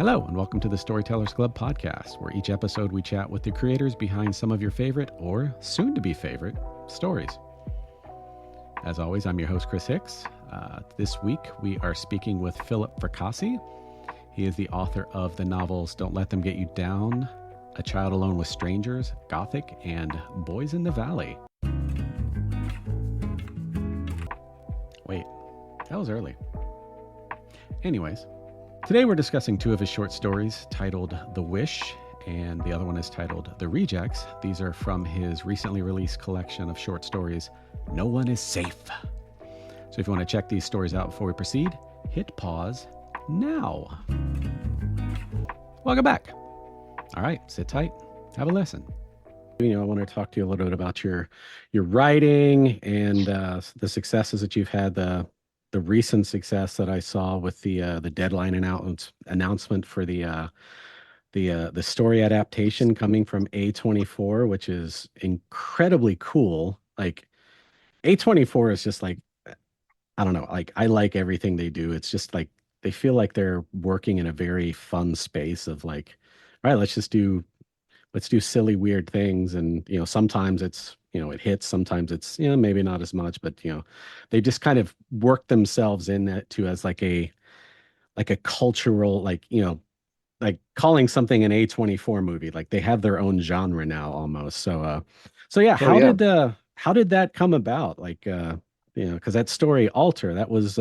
Hello, and welcome to the Storytellers Club podcast, where each episode we chat with the creators behind some of your favorite, or soon to be favorite, stories. As always, I'm your host, Chris Hicks. This week we are speaking with Philip Fracassi. He is the author of the novels Don't Let Them Get You Down, A Child Alone with Strangers, Gothic, and Boys in the Valley. Wait, that was early. Anyways, today we're discussing two of his short stories titled The Wish, and the other one is titled The Rejects. These are from his recently released collection of short stories, No One is Safe. So if you want to check these stories out before we proceed, hit pause now. Welcome back. All right, sit tight, have a listen. I want to talk to you a little bit about your writing and the successes that you've had, the recent success that I saw with the deadline announcement for the story adaptation coming from A24, which is incredibly cool. Like A24 is just like, I don't know, like I like everything they do. It's just like they feel like they're working in a very fun space of like, all right, let's do silly, weird things. And, sometimes it's, it hits, sometimes it's, maybe not as much, but, they just kind of work themselves in that too as like a cultural, like calling something an A24 movie, like they have their own genre now almost. So yeah, Oh yeah. how did that come about? Like, because that story Alter, that was,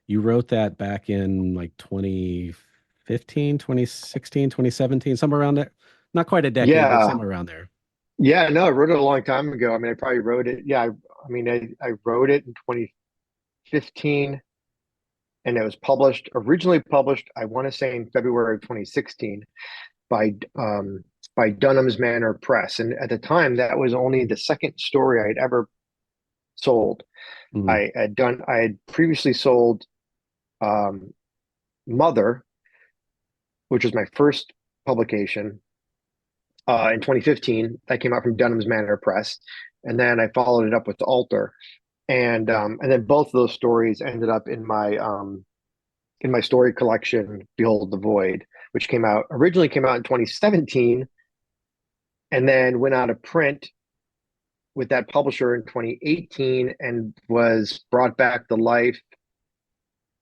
you wrote that back in like 2015, 2016, 2017, somewhere around there. Not quite a decade, but Yeah. somewhere around there. Yeah, no, I wrote it a long time ago. I mean, I probably wrote it. Yeah, I wrote it in 2015 and it was originally published, I want to say in February of 2016 by by Dunham's Manor Press. And at the time, that was only the second story I had ever sold. Mhm. I had previously sold um Mother, which was my first publication in 2015. That came out from Dunham's Manor Press, and then I followed it up with Alter, and then both of those stories ended up in my story collection, Behold the Void, which originally came out in 2017, and then went out of print with that publisher in 2018, and was brought back to life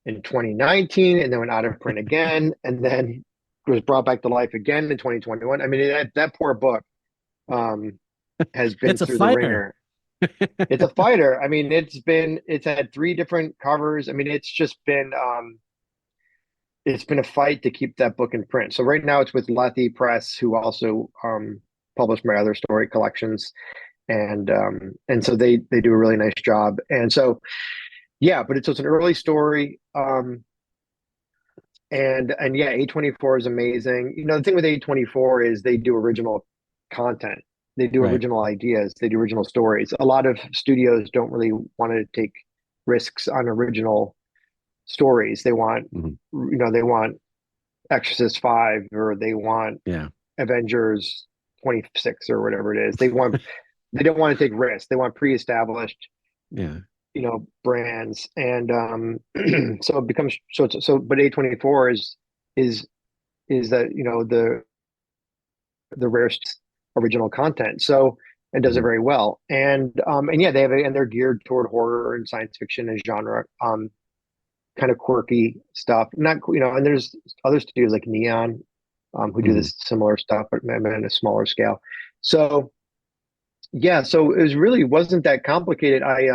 in 2019, and then went out of print again, and then was brought back to life again in 2021. I mean, that poor book um, has been It's a through the fighter. ringer. It's a fighter. I mean, it's had three different covers. I mean, it's been a fight to keep that book in print. So right now it's with Lethe Press, who also published my other story collections, and so they do a really nice job. And so yeah, but it's an early story. And yeah, A24 is amazing. The thing with A24 is they do original content. They do Right. original ideas. They do original stories. A lot of studios don't really want to take risks on original stories. Mhm. They want Exorcist 5, or they want Yeah. Avengers 26 or whatever it is. They don't want to take risks. They want pre-established Yeah. brands. And so it becomes but A24 is that the rarest original content, so, and does it Mhm. very well. And yeah, and they're geared toward horror and science fiction and genre, kind of quirky stuff. Not, and there's other studios like Neon, who do Mhm. this similar stuff, but at a smaller scale. So yeah, so it really wasn't that complicated. I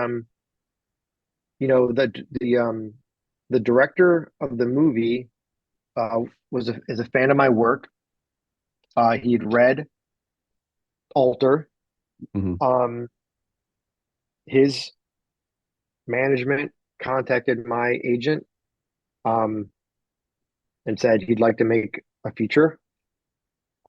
you know the director of the movie is a fan of my work. He'd read Alter. Mhm. Um, his management contacted my agent, um, and said he'd like to make a feature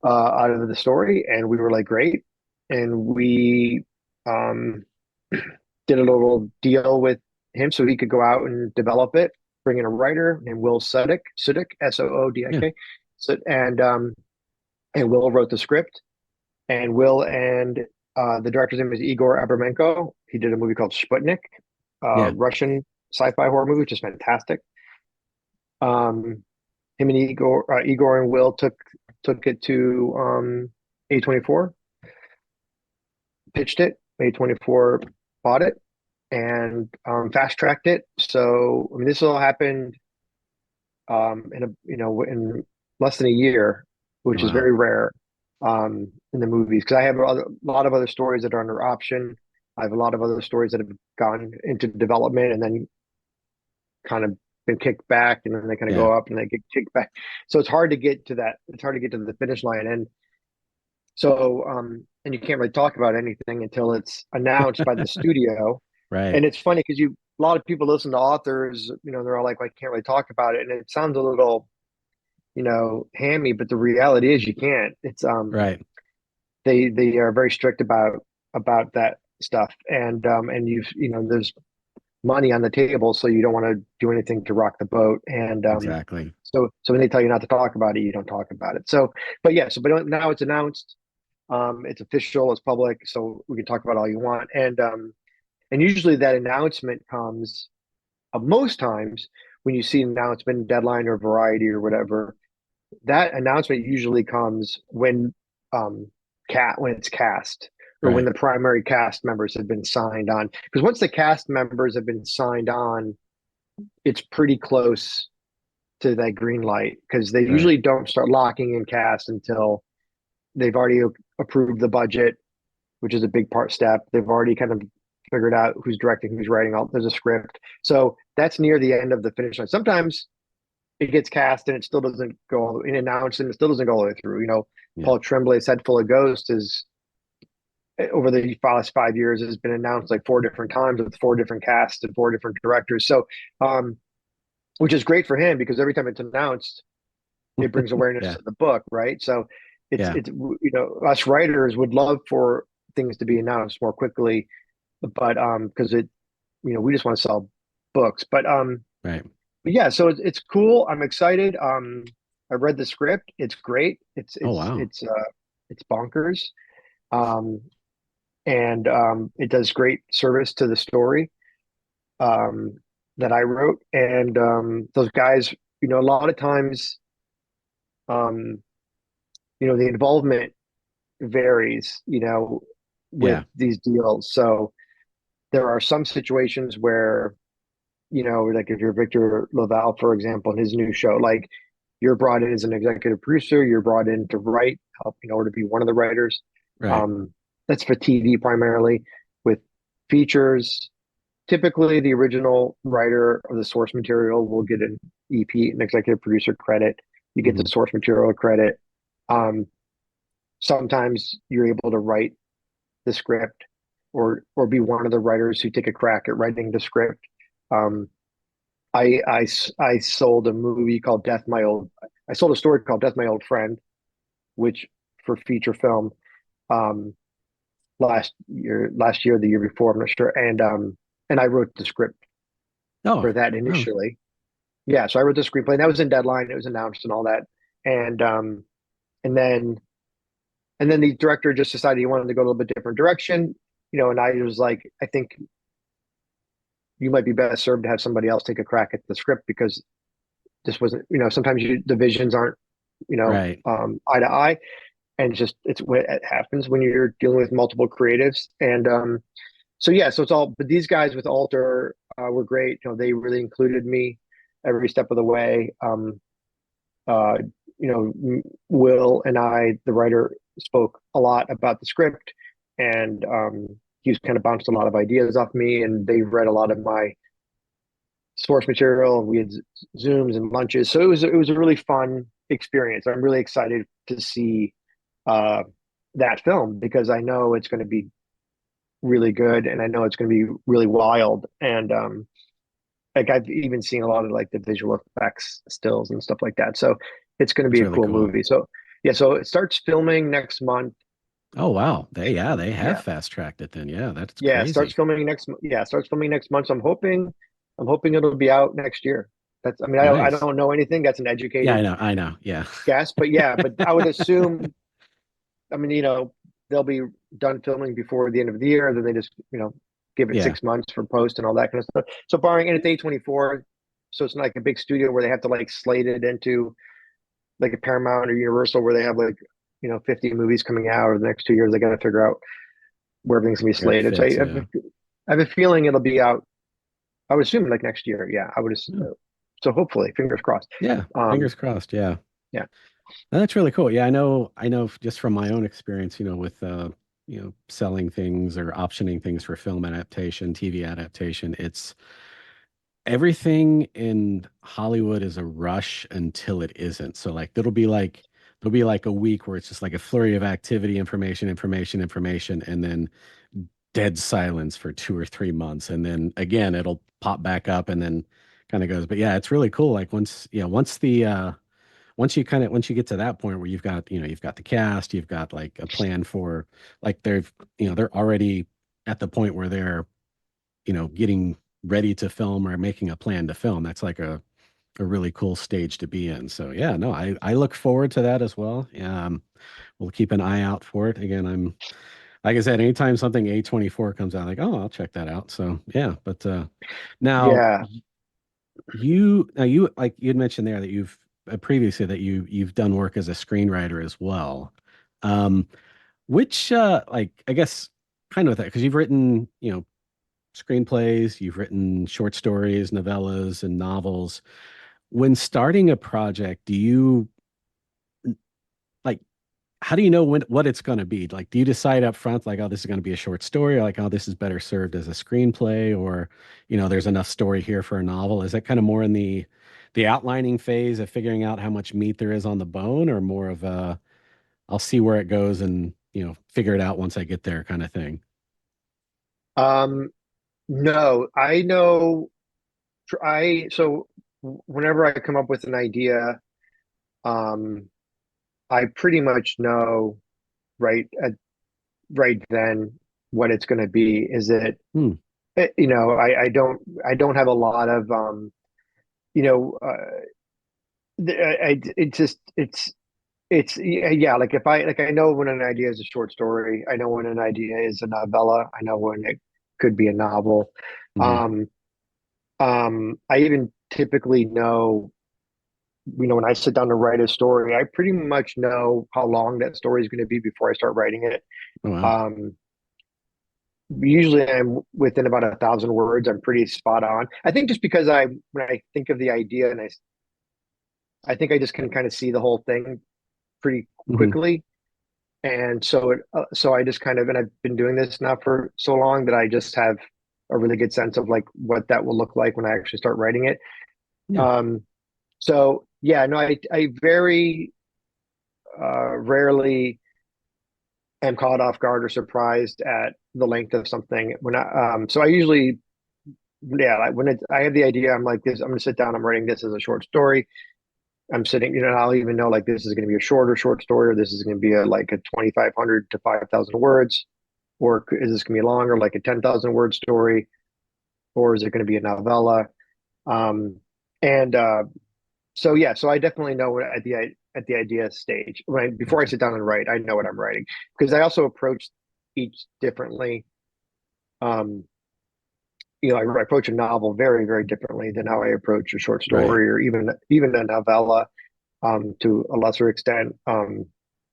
out of the story, and we were like, great. And we um, did a little deal with him so he could go out and develop it, bring in a writer named Will Sudik, Yeah. Soodik. So, and Will wrote the script, and Will and the director's name is Igor Abraменko. He did a movie called Sputnik, Yeah. Russian sci-fi horror movie, which is fantastic. Um, him and Igor and Will took it to A24, pitched it. A24 bought it and fast tracked it. So I mean, this all happened in in less than a year, which is Wow. very rare in the movies. Because I have a lot of other stories that are under option. I have a lot of other stories that have gone into development and then kind of been kicked back, and then they kind of Yeah. go up and they get kicked back. So it's hard to get to that. It's hard to get to the finish line, and so and you can't really talk about anything until it's announced by the studio. Right. And it's funny because you a lot of people listen to authors, they're all like, "I can't really talk about it," and it sounds a little hammy, but the reality is you can't. It's Right. they are very strict about that stuff, and there's money on the table, so you don't want to do anything to rock the boat. And Exactly. so when they tell you not to talk about it, you don't talk about it. But now it's announced, it's official, it's public, so we can talk about all you want. And usually that announcement comes most times when you see an announcement, deadline or variety or whatever. That announcement usually comes um when it's cast, or when Right. the primary cast members have been signed on. Because once the cast members have been signed on, it's pretty close to that green light, because they Right. usually don't start locking in cast until they've already approved the budget, which is a big part step. They've already kind of figured out who's directing, who's writing. All there's a script, so that's near the end of the finish line. Sometimes it gets cast and it still doesn't go and announced and it still doesn't go all the way through. Yeah. Paul Tremblay's Head Full of Ghosts is over the last 5 years has been announced like four different times with four different casts and four different directors. So, which is great for him because every time it's announced, it brings awareness Yeah. to the book, right? So, Yeah. us writers would love for things to be announced more quickly, but because we just want to sell books, Right. but yeah, so it's cool. I'm excited. I read the script. It's great. Oh wow. It's bonkers. Um, and it does great service to the story um, that I wrote. And those guys, a lot of times, um, the involvement varies, with Yeah. these deals. So there are some situations where, like if you're Victor Laval, for example, in his new show, like you're brought in as an executive producer, you're brought in to write, help, or to be one of the writers. Right. Um, that's for TV primarily. With features, typically the original writer of the source material will get an EP, an executive producer credit. You get the Hmm. source material credit. Um, Sometimes you're able to write the script, or be one of the writers who take a crack at writing the script. Um, I sold a movie called Death My Old. I sold a story called Death My Old Friend, which for feature film, um, last year, the year before, I'm not sure. And I wrote the script Oh. for that Oh. initially. Yeah, so I wrote the screenplay, and that was in deadline. It was announced and all that. And and then and then the director just decided he wanted to go a little bit different direction, and I was like, I think you might be best served to have somebody else take a crack at the script, because this wasn't, sometimes the visions aren't, Right. eye to eye, and just it's what it happens when you're dealing with multiple creatives. And so yeah, so it's all. But these guys with Alter were great. They really included me every step of the way. Uh, Will and I, the writer, spoke a lot about the script, and he's kind of bounced a lot of ideas off me, and they read a lot of my source material. We had Zooms and lunches, so it was a really fun experience. I'm really excited to see uh, that film, because I know it's going to be really good, and I know it's going to be really wild. And like I've even seen a lot of like the visual effects stills and stuff like that. So it's going to That's be a really cool cool. movie. So yeah, so it starts filming next month. Oh wow. They have Yeah, fast tracked it then. Yeah, that's yeah, it starts crazy. filming next. Yeah, it starts filming next month. So I'm hoping it'll be out next year. I mean, I Nice. don't know anything. That's an Yeah, I educated know. I know. Yeah. guess, but yeah, but I would assume. I mean, they'll be done filming before the end of the year. Then they just, give it Yeah. 6 months for post and all that kind of stuff. So barring, and it's A24, so it's not like a big studio where they have to like slate it into. like a Paramount or Universal where they have like 50 movies coming out over the next 2 years. They got to figure out where everything's gonna be Where it slated. So fits, yeah. I have a feeling it'll be out. I would assume like next year. Yeah, I would. Yeah. So hopefully, fingers crossed. Yeah, Um, fingers crossed. Yeah. yeah, That's really cool. Yeah, I know just from my own experience, with selling things or optioning things for film adaptation, TV adaptation, it's everything in Hollywood is a rush until it isn't. So like there'll be like a week where it's just like a flurry of activity, information, information, information, and then dead silence for 2 or 3 months. And then again, it'll pop back up and then kind of goes. But yeah, it's really cool. Like once you get to that point where you've got the cast, you've got like a plan for like they're already at the point where they're getting ready to film or making a plan to film. That's like a really cool stage to be in. So yeah, no, I look forward to that as well. We'll keep an eye out for it. Again, I'm like I said, anytime something A24 comes out, like, oh, I'll check that out. So yeah, but now yeah. you like you had mentioned there that you've previously that you've done work as a screenwriter as well. Um, which like I guess kind of with that because you've written screenplays, you've written short stories, novellas, and novels. When starting a project, do you like how do you know what it's going to be? Like, do you decide up front, like, oh, this is going to be a short story, or like, oh, this is better served as a screenplay, or there's enough story here for a novel? Is that kind of more in the outlining phase of figuring out how much meat there is on the bone, or more of a I'll see where it goes and figure it out once I get there kind of thing? Um, no, I know. I so whenever I come up with an idea, um, I pretty much know right then what it's going to be. Is it, Hmm. I don't have a lot of, you know, it just, it's, yeah, like if I, like, I know when an idea is a short story, I know when an idea is a novella, I know when it could be a novel. Hmm. Um, I even typically know, when I sit down to write a story, I pretty much know how long that story is going to be before I start writing it. Oh wow. Um, Usually I'm within about 1,000 words. I'm pretty spot on. I think just because when I think of the idea and I think I just can kind of see the whole thing pretty Hmm. quickly. And so I just kind of, and I've been doing this now for so long that I just have a really good sense of like what that will look like when I actually start writing it. Yeah. Um, so yeah, no, I very rarely am caught off guard or surprised at the length of something so I usually, yeah, like I have the idea, I'm like this, I'm gonna sit down, I'm writing this as a short story. I'm sitting, I'll even know like this is going to be a shorter short story, or this is going to be like a 2,500 to 5,000 words, or is this going to be longer, like a 10,000 word story, or is it going to be a novella? Um, and So yeah, so I definitely know at the idea stage before I Gotcha. sit down and write, I know what I'm writing because I also approach each differently. Um, I approach a novel very, very differently than how I approach a short Right. story or even a novella. To a lesser extent, I'm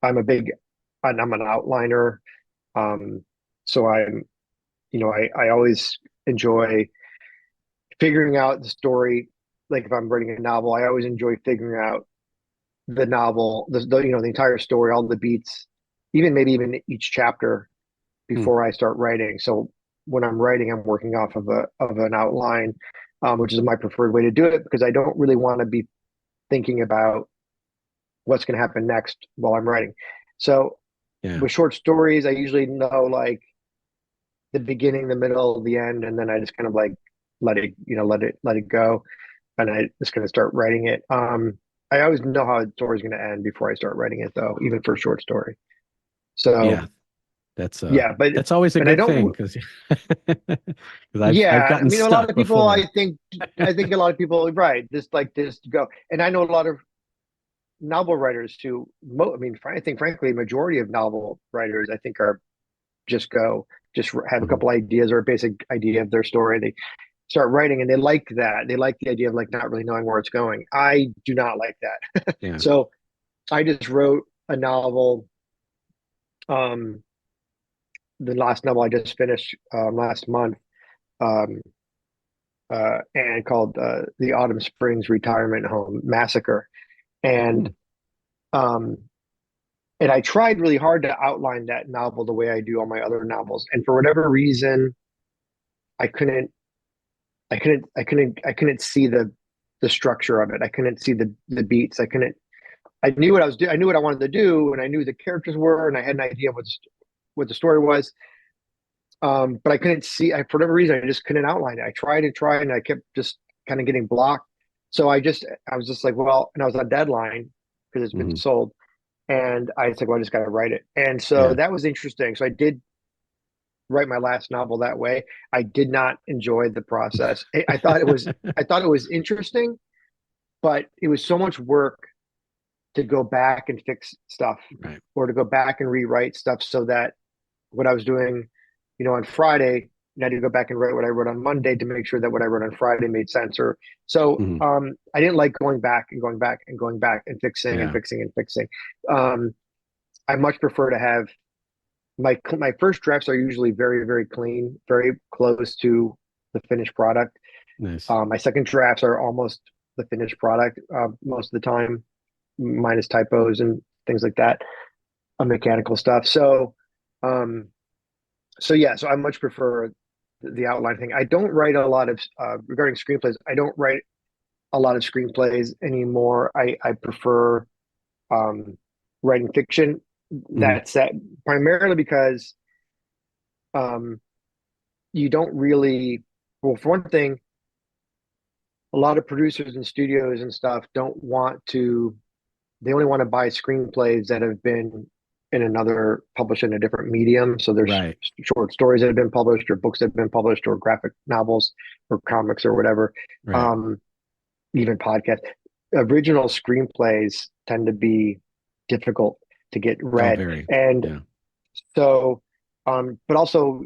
a big, I'm an outliner. Um, so I always enjoy figuring out the story. Like if I'm writing a novel, I always enjoy figuring out the novel, the entire story, all the beats, maybe even each chapter Hmm. before I start writing. So when I'm writing, I'm working off of an outline, which is my preferred way to do it because I don't really want to be thinking about what's going to happen next while I'm writing. So Yeah. with short stories, I usually know like the beginning, the middle, the end, and then I just kind of like let it go, and I just going to start writing it. I always know how a story is going to end before I start writing it, though, even for a short story. Yeah. So That's yeah, but that's always a and I good thing don't. because because I've Yeah, I gotten mean, a lot stuck of people. before. I think a lot of people, right? Just like this to go, and I know a lot of novel writers who. I mean, I think frankly, majority of novel writers, I think, are just have a Mhm. couple ideas or a basic idea of their story. They start writing, and they like that. They like the idea of like not really knowing where it's going. I do not like that. Yeah. So. I just wrote a novel. Um, the last novel I just finished last month, um, and called "The Autumn Springs Retirement Home Massacre," Hmm. and um, and I tried really hard to outline that novel the way I do all my other novels, and for whatever reason, I couldn't, I couldn't see the structure of it. I couldn't see the beats. I couldn't. I knew what I was doing. I knew what I wanted to do, and I knew the characters were, and I had an idea of what the story was. But I couldn't see. For whatever reason, I just couldn't outline it. I tried and tried, and I kept just kind of getting blocked. So I was just like, well, and I was on deadline because it's been Hmm. sold, and I was like, well, I just got to write it. And so Yeah. that was interesting. So I did write my last novel that way. I did not enjoy the process. I thought it was interesting, but it was so much work to go back and fix stuff Right. or to go back and rewrite stuff so that what I was doing, on Friday, I had to go back and write what I wrote on Monday to make sure that what I wrote on Friday made sense. Or so Hmm. I didn't like going back and going back and going back and fixing and Yeah. fixing and fixing. Um, I much prefer to have my first drafts are usually very, very clean, very close to the finished product. Nice. My second drafts are almost the finished product most of the time, minus typos and things like that, mechanical stuff. Um, so yeah, so I much prefer the outline thing. I don't write a lot of regarding screenplays. I don't write a lot of screenplays anymore. I prefer um, writing fiction. Hmm. That's that primarily because um, you don't really. Well, for one thing, a lot of producers and studios and stuff don't want to. They only want to buy screenplays that have been in another published in a different medium. So there's Right. short stories that have been published, or books that have been published, or graphic novels, or comics, or whatever. Right. Um, Even podcasts. Original screenplays tend to be difficult to get Oh, read, very. and Yeah. so, but also,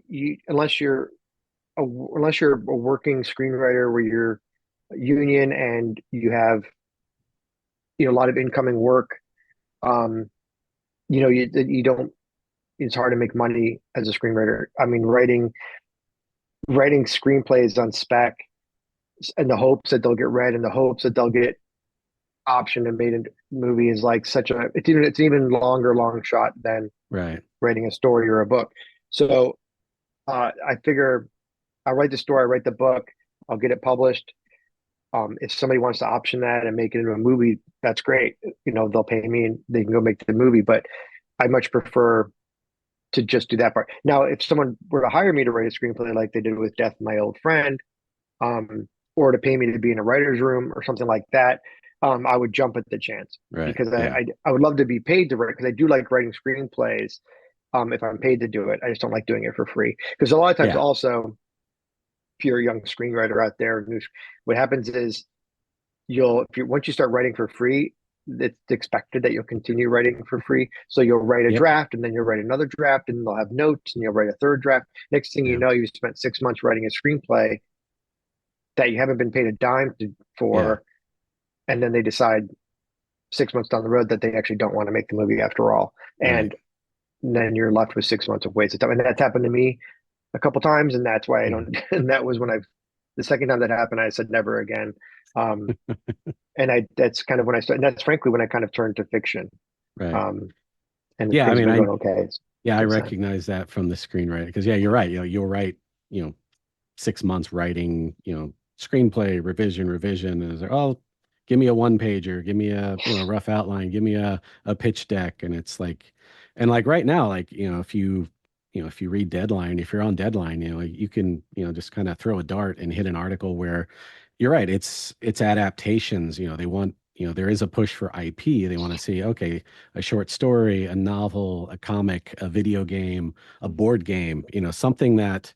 unless you're a working screenwriter where you're union and you have a lot of incoming work, um, you don't. It's hard to make money as a screenwriter. I mean, writing screenplays on spec in the hopes that they'll get read, in the hopes that they'll get optioned and made into a movie is like such a it's an even longer long shot than Right. writing a story or a book. So I figure I write the story, I write the book, I'll get it published. If somebody wants to option that and make it into a movie, that's great. They'll pay me and they can go make the movie. But I much prefer to just do that part. Now, if someone were to hire me to write a screenplay like they did with Death of My Old Friend, or to pay me to be in a writer's room or something like that, I would jump at the chance Right. because Yeah. I would love to be paid to write because I do like writing screenplays. If I'm paid to do it, I just don't like doing it for free because a lot of times Yeah. also, if you're a young screenwriter out there, what happens is once you start writing for free, it's expected that you'll continue writing for free. So you'll write a Yep. draft and then you'll write another draft and they'll have notes and you'll write a third draft. Next thing you Yeah. know, you spent 6 months writing a screenplay that you haven't been paid a dime Yeah. for, and then they decide 6 months down the road that they actually don't want to make the movie after all, Right. and then you're left with 6 months of wasted time. And that's happened to me a couple times, and that's why I Mhm. don't. And that was when the second time that happened, I said never again. Um, and that's kind of when I started. And that's frankly when I kind of turned to fiction. Right. Um, and Yeah. I things have mean, been going okay yeah, I since then. recognize that from the screenwriter because yeah, you're right. You'll write, 6 months writing, screenplay revision. And it's like, oh, give me a one pager, give me a, rough outline, give me a pitch deck. And it's like, and like right now, like, if you read Deadline, if you're on Deadline, you can, just kind of throw a dart and hit an article where you're right. It's adaptations, they want, there is a push for IP. They want to see, okay, a short story, a novel, a comic, a video game, a board game, something that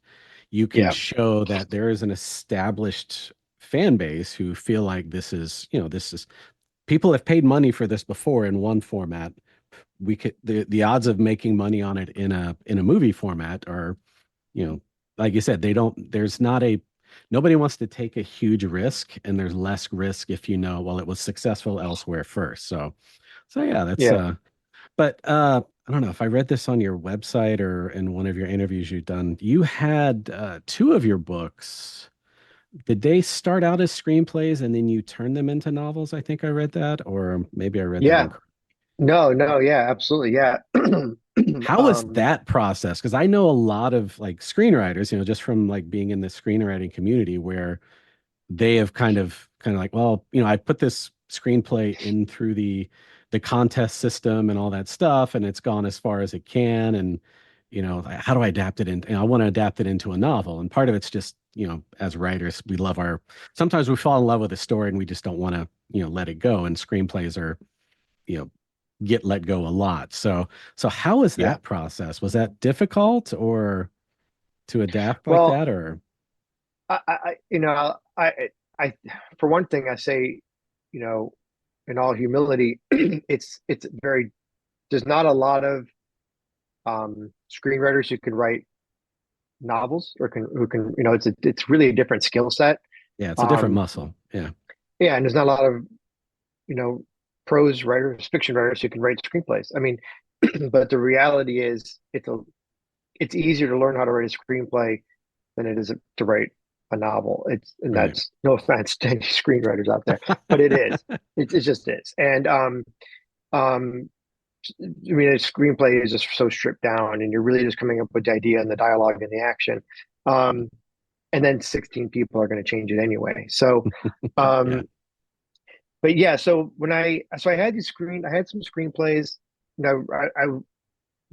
you can Yeah, show that there is an established fan base who feel like this is people have paid money for this before in one format. We could the odds of making money on it in a movie format are, you know, like you said, they don't there's not a nobody wants to take a huge risk, and there's less risk if well, it was successful elsewhere first. So So yeah, that's Yeah. but I don't know if I read this on your website or in one of your interviews you've done. You had two of your books. Did they start out as screenplays and then you turn them into novels? I think I read that, or maybe I read that Yeah. incorrectly. No, no, yeah, absolutely. Yeah. How was Um, that process? Because I know a lot of like screenwriters, just from like being in the screenwriting community where they have kind of like, well, I put this screenplay in through the contest system and all that stuff, and it's gone as far as it can. And like, how do I adapt it in? I want to adapt it into a novel. And part of it's just, as writers, we love our sometimes we fall in love with a story and we just don't want to, let it go. And screenplays are, you know, get let go a lot. So how was yeah. that process? Was that difficult or to adapt like Well, that or I, for one thing, I say, you know, in all humility, it's very, there's not a lot of screenwriters who can write novels or who can, it's really a different skill set. yeah, it's a different Um, muscle. Yeah. yeah, and there's not a lot of, you know, prose writers, fiction writers who can write screenplays. I mean, but the reality is, it's easier to learn how to write a screenplay than it is to write a novel. And Right. that's no offense to any screenwriters out there, but it is. It just is. And um, I mean, a screenplay is just so stripped down, and you're really just coming up with the idea and the dialogue and the action. Um, and then 16 people are going to change it anyway. So, Yeah. um, but yeah, so I had I had some screenplays. I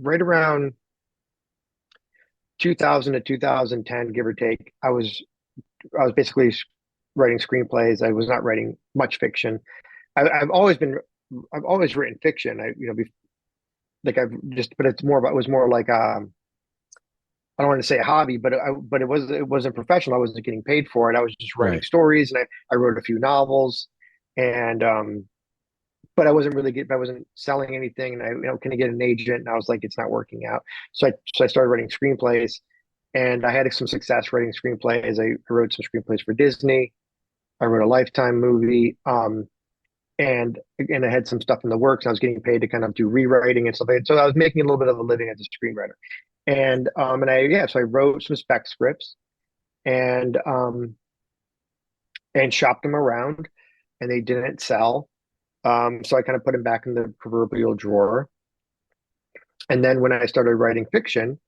right around 2000 to 2010, give or take. I was basically writing screenplays. I was not writing much fiction. I've always written fiction. Like I've just, but it was more like, I don't want to say a hobby, but it wasn't professional. I wasn't getting paid for it. I was just writing Right. stories, and I wrote a few novels, and but I wasn't selling anything, and couldn't get an agent, and I was like, it's not working out. So I started writing screenplays, and I had some success writing screenplays. I wrote some screenplays for Disney. I wrote a Lifetime movie, and again, I had some stuff in the works. I was getting paid to kind of do rewriting and stuff like that. So I was making a little bit of a living as a screenwriter. So I wrote some spec scripts and shopped them around, and they didn't sell. So I kind of put them back in the proverbial drawer. And then when I started writing fiction,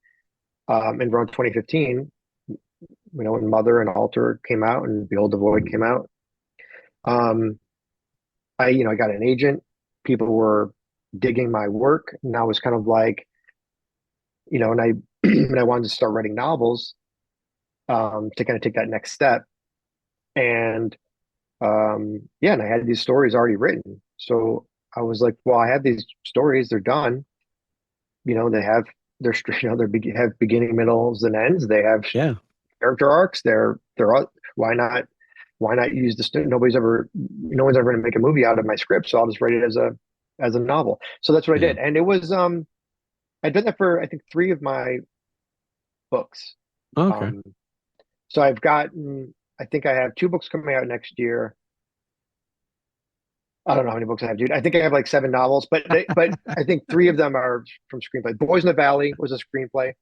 in around 2015, when Mother and Alter came out and Behold the Void came out, um, I got an agent. People were digging my work, and I was kind of like, and I and I wanted to start writing novels, to kind of take that next step. And yeah, and I had these stories already written. So I was like, well, I have these stories, they're done. They have their have beginning, middles, and ends. They have Yeah. character arcs. They're all, why not use this? No one's ever going to make a movie out of my script, so I'll just write it as a novel. So that's what I Yeah. did, and it was I'd done that for I think three of my books. Okay. Um, so I think I have two books coming out next year. I don't know how many books I have, dude. I think I have like seven novels, but I think three of them are from screenplay. Boys in the Valley was a screenplay.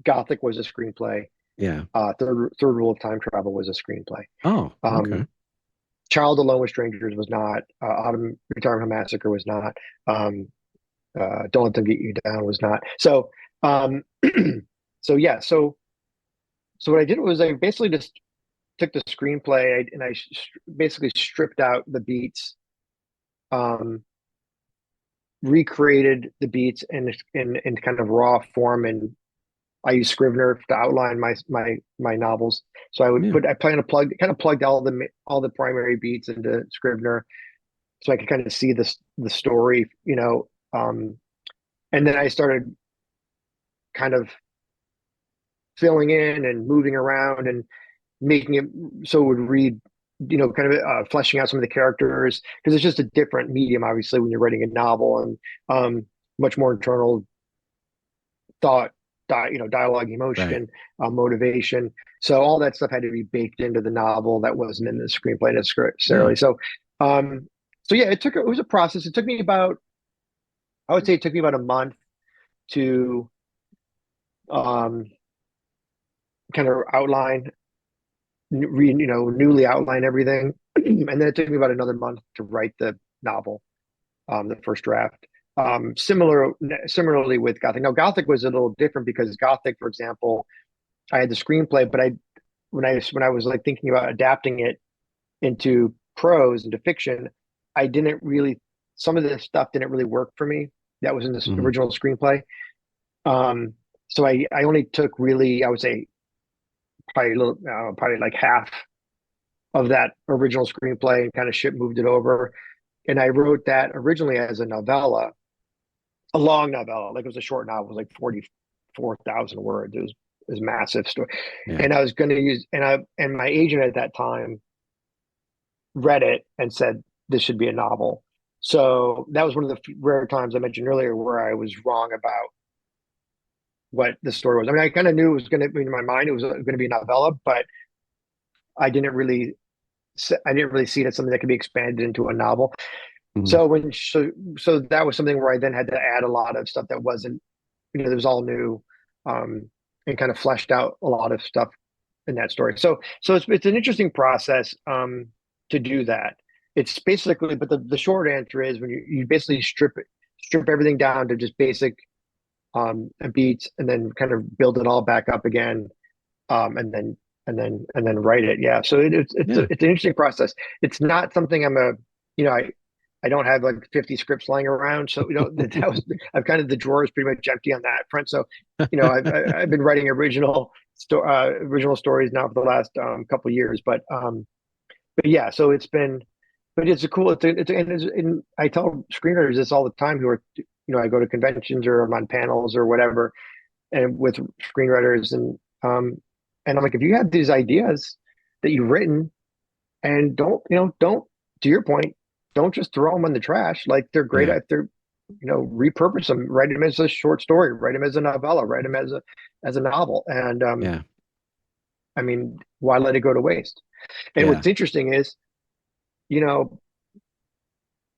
Gothic was a screenplay. Yeah. Third Rule of Time Travel was a screenplay. Oh, okay. Um, Child Alone with Strangers was not. Autumn Retirement Massacre was not. Um, Don't Let Them Get You Down was not. So, um, so yeah. So what I did was I basically just took the screenplay and basically stripped out the beats, um, recreated the beats in kind of raw form, and I use Scrivener to outline my novels. So Yeah. I plan to plugged all the primary beats into Scrivener, so I could kind of see the story, and then I started kind of filling in and moving around and making it so it would read, kind of fleshing out some of the characters, because it's just a different medium, obviously, when you're writing a novel, and much more internal thought, dialogue, Right. emotion, motivation. So all that stuff had to be baked into the novel that wasn't in the screenplay Yeah. necessarily. So, um, So yeah, it was a process. It took me about, I would say it took me about a month to um, kind of outline, newly outline everything. And then it took me about another month to write the novel, the first draft. Similarly with Gothic. Now, Gothic was a little different because Gothic, for example, I had the screenplay, but when I was like thinking about adapting it into prose, into fiction, I didn't really, some of the stuff didn't really work for me that was in this Hmm. original screenplay. Um, so I only took really, I would say probably a little, probably like half of that original screenplay and kind of moved it over. And I wrote that originally as a novella, a long novella, like it was a short novel, it was like 44,000 words. It was a massive story. Yeah. And I was going to use, and my agent at that time read it and said, this should be a novel. So that was one of the rare times I mentioned earlier where I was wrong about what the story was. I mean, I kind of knew it was going to be in my mind, it was going to be a novella, but I didn't really, I didn't really see it as something that could be expanded into a novel. Hmm. So that was something where I then had to add a lot of stuff that wasn't, that was all new, um, and kind of fleshed out a lot of stuff in that story. So it's an interesting process, to do that. It's basically, but the short answer is when you basically strip everything down to just basic, beats, and then kind of build it all back up again, and then write it. Yeah. So Yeah. it's an interesting process. It's not something I don't have like 50 scripts lying around. So that was, I've kind of, the drawer is pretty much empty on that front. So I've been writing original stories now for the last couple of years, but yeah. So it's been, but it's a cool. And I tell screenwriters this all the time who are, I go to conventions or I'm on panels or whatever, and with screenwriters, and I'm like, if you have these ideas that you've written, and don't, to your point, don't just throw them in the trash. Like, they're great Yeah. at, repurpose them, write them as a short story, write them as a novella, write them as a novel. And Yeah. I mean, why let it go to waste? And Yeah. what's interesting is, you know,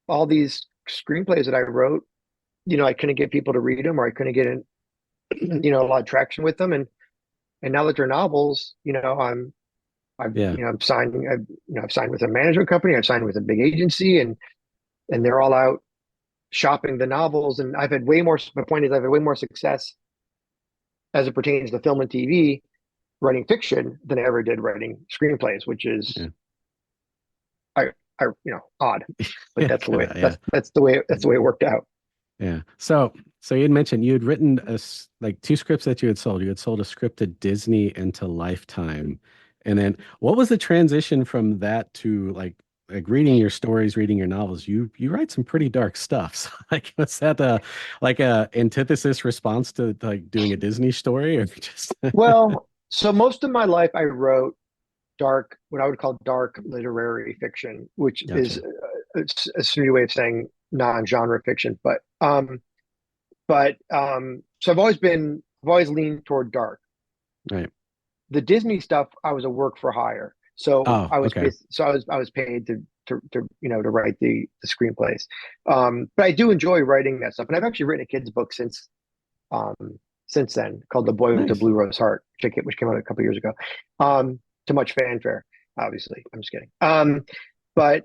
all these screenplays that I wrote, I couldn't get people to read them, or I couldn't get in, a lot of traction with them. And now that they're novels, Yeah. I'm signing, I've signed with a management company, I've signed with a big agency, and they're all out shopping the novels. And I've had way more, my point is, I've had way more success as it pertains to film and TV writing fiction than I ever did writing screenplays, which is, Yeah. odd, but Yeah. Kind of. Yeah. that's the way it worked out. Yeah. So you had mentioned you had written like two scripts that you had sold. You had sold a script to Disney and to Lifetime. And then what was the transition from that to like reading your stories, reading your novels? You write some pretty dark stuff. So like was that like a antithesis response to like doing a Disney story or just Well, so most of my life I wrote dark, what I would call dark literary fiction, which is, Gotcha. it's a snooty way of saying non-genre fiction. But so I've always leaned toward dark. Right. The Disney stuff, I was a work for hire. So Oh, okay. I was paid to write the screenplays. But I do enjoy writing that stuff. And I've actually written a kid's book um since then, called The Boy with the Nice. Blue Rose Heart, which came out a couple years ago. To much fanfare, obviously. I'm just kidding. But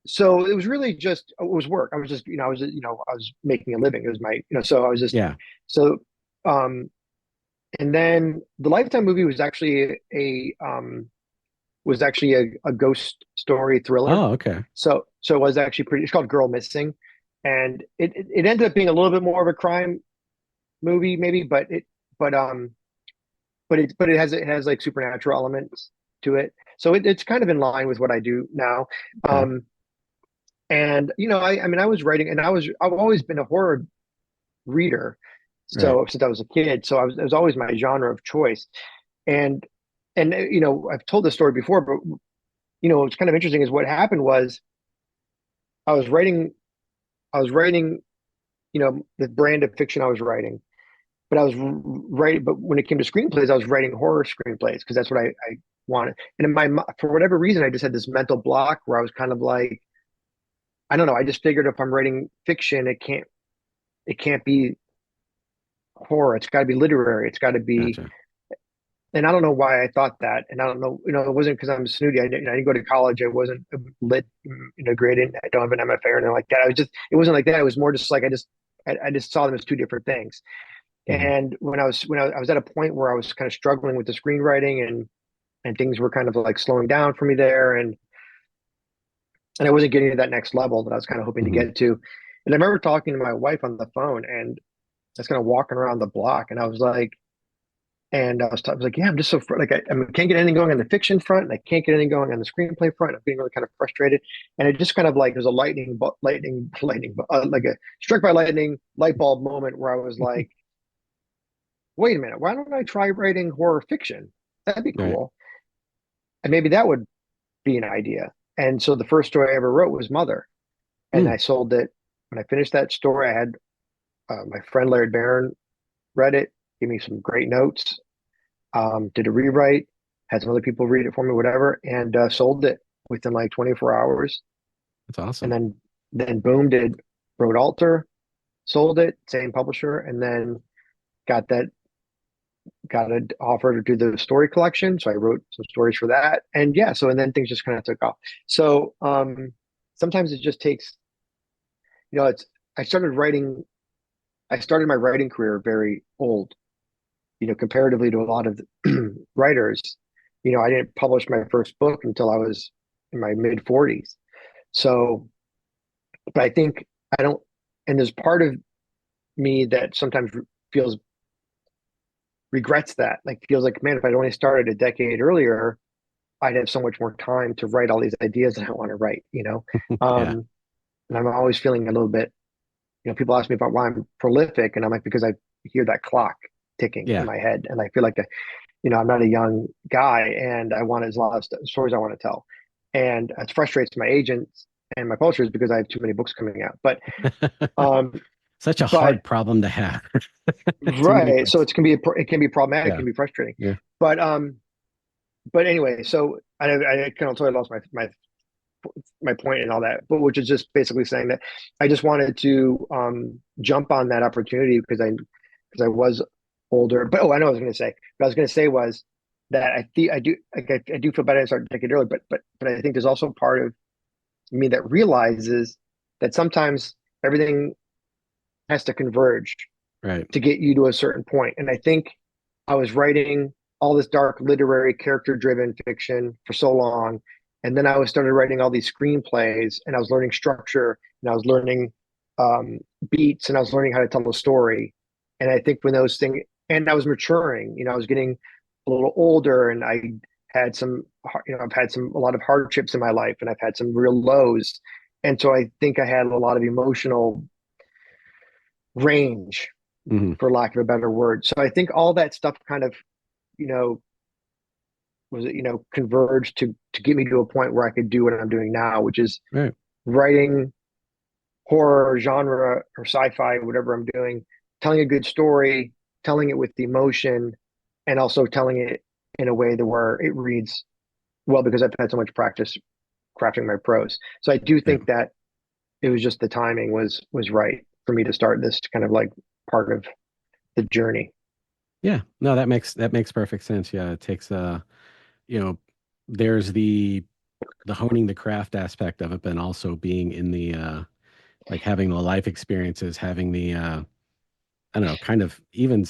so it was really just, it was work. I was just, I was making a living. It was my, so I was just, Yeah. so um and then the Lifetime movie was actually a ghost story thriller. Oh, okay. So it was actually pretty. It's called Girl Missing, and it ended up being a little bit more of a crime movie, maybe, but it has like supernatural elements to it. So it's kind of in line with what I do now. Okay. Um, and I mean, I was writing, and I've always been a horror reader. Right. So since I was a kid, it was always my genre of choice. And I've told this story before, but what's kind of interesting is what happened was I was writing I was writing the brand of fiction I was writing, but I was writing. But when it came to screenplays, I was writing horror screenplays because that's what I wanted. And for whatever reason, I just had this mental block where I was kind of like, I don't know. I just figured if I'm writing fiction, it can't be horror. It's got to be literary. It's got to be, Gotcha. and I don't know why I thought that. And I don't know, it wasn't because I'm snooty. I didn't go to college. I wasn't lit, graded. I don't have an MFA or anything like that. It wasn't like that. It was more just like I just saw them as two different things. Hmm. And when I was at a point where I was kind of struggling with the screenwriting and things were kind of like slowing down for me there, and I wasn't getting to that next level that I was kind of hoping to Hmm. get to. And I remember talking to my wife on the phone, and I was kind of walking around the block, and I was like, I was like, yeah, I'm just so like I can't get anything going on the fiction front, and I can't get anything going on the screenplay front. I'm getting really kind of frustrated, and it just kind of like it was a like a struck by lightning light bulb moment where I was like, wait a minute, why don't I try writing horror fiction? That'd be Right. cool, and maybe that would be an idea. And so the first story I ever wrote was Mother, and Mm, I sold it. When I finished that story, I had my friend Larry Barron read it, gave me some great notes, did a rewrite, had some other people read it for me, whatever, and sold it within like 24 hours. that's And awesome. then boom, did wrote Alter, sold it, same publisher, and then got that got an offer to do the story collection. So I wrote some stories for that. And yeah, so and then things just kind of took off. So sometimes it just takes, it's I started writing, I started my writing career very old, comparatively to a lot of writers. I didn't publish my first book until I was in my mid 40s. So, but I think I don't, and there's part of me that sometimes feels regrets that, like feels like, man, if I'd only started a decade earlier, I'd have so much more time to write all these ideas that I want to write. Yeah. And I'm always feeling a little bit, people ask me about why I'm prolific, and I'm like, because I hear that clock ticking in Yeah. my head, and I feel like I'm not a young guy, and I want a lot of stories I want to tell, and it frustrates my agents and my publishers because I have too many books coming out. Um, Such a but hard problem to have. Too many right, so books. it can be problematic, it Yeah. can be frustrating. Yeah. But anyway, so I kind of totally lost my point and all that, but which is just basically saying that I just wanted to jump on that opportunity because I was older. But I know what I was going to say. What I was going to say was that I do like I do feel better. I started to take it early, but I think there's also part of me that realizes that sometimes everything has to converge Right. to get you to a certain point. And I think I was writing all this dark literary character driven fiction for so long. And then started writing all these screenplays, and I was learning structure, and I was learning um, beats, and I was learning how to tell a story. And I think when those things, and I was maturing, I was getting a little older, and I had I've had a lot of hardships in my life, and I've had some real lows. And so I think I had a lot of emotional range, Hmm. for lack of a better word. So I think all that stuff kind of, you know, converged to get me to a point where I could do what I'm doing now, which is Right. writing horror genre or sci-fi, whatever I'm doing, telling a good story, telling it with the emotion, and also telling it in a way that where it reads well because I've had so much practice crafting my prose. So I do Right. think that it was just the timing was right for me to start this kind of like part of the journey. Yeah. No, that makes perfect sense. Yeah. It takes you know, there's the honing the craft aspect of it, but also being in the like having the life experiences, having the I don't know, kind of even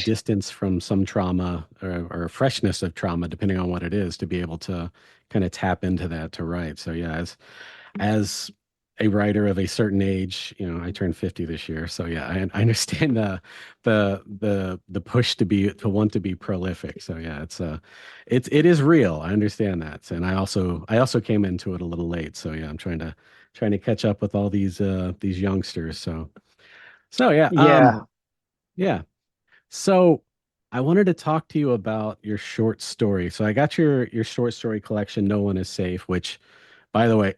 distance from some trauma or freshness of trauma, depending on what it is, to be able to kind of tap into that to write. So yeah, as a writer of a certain age, I turned 50 this year. So yeah, I understand the push to want to be prolific. So yeah, it is real. I understand that. And I also came into it a little late. So yeah, I'm trying to catch up with all these youngsters. So yeah, Yeah. yeah. So I wanted to talk to you about your short story. So I got your short story collection, No One Is Safe, which, by the way,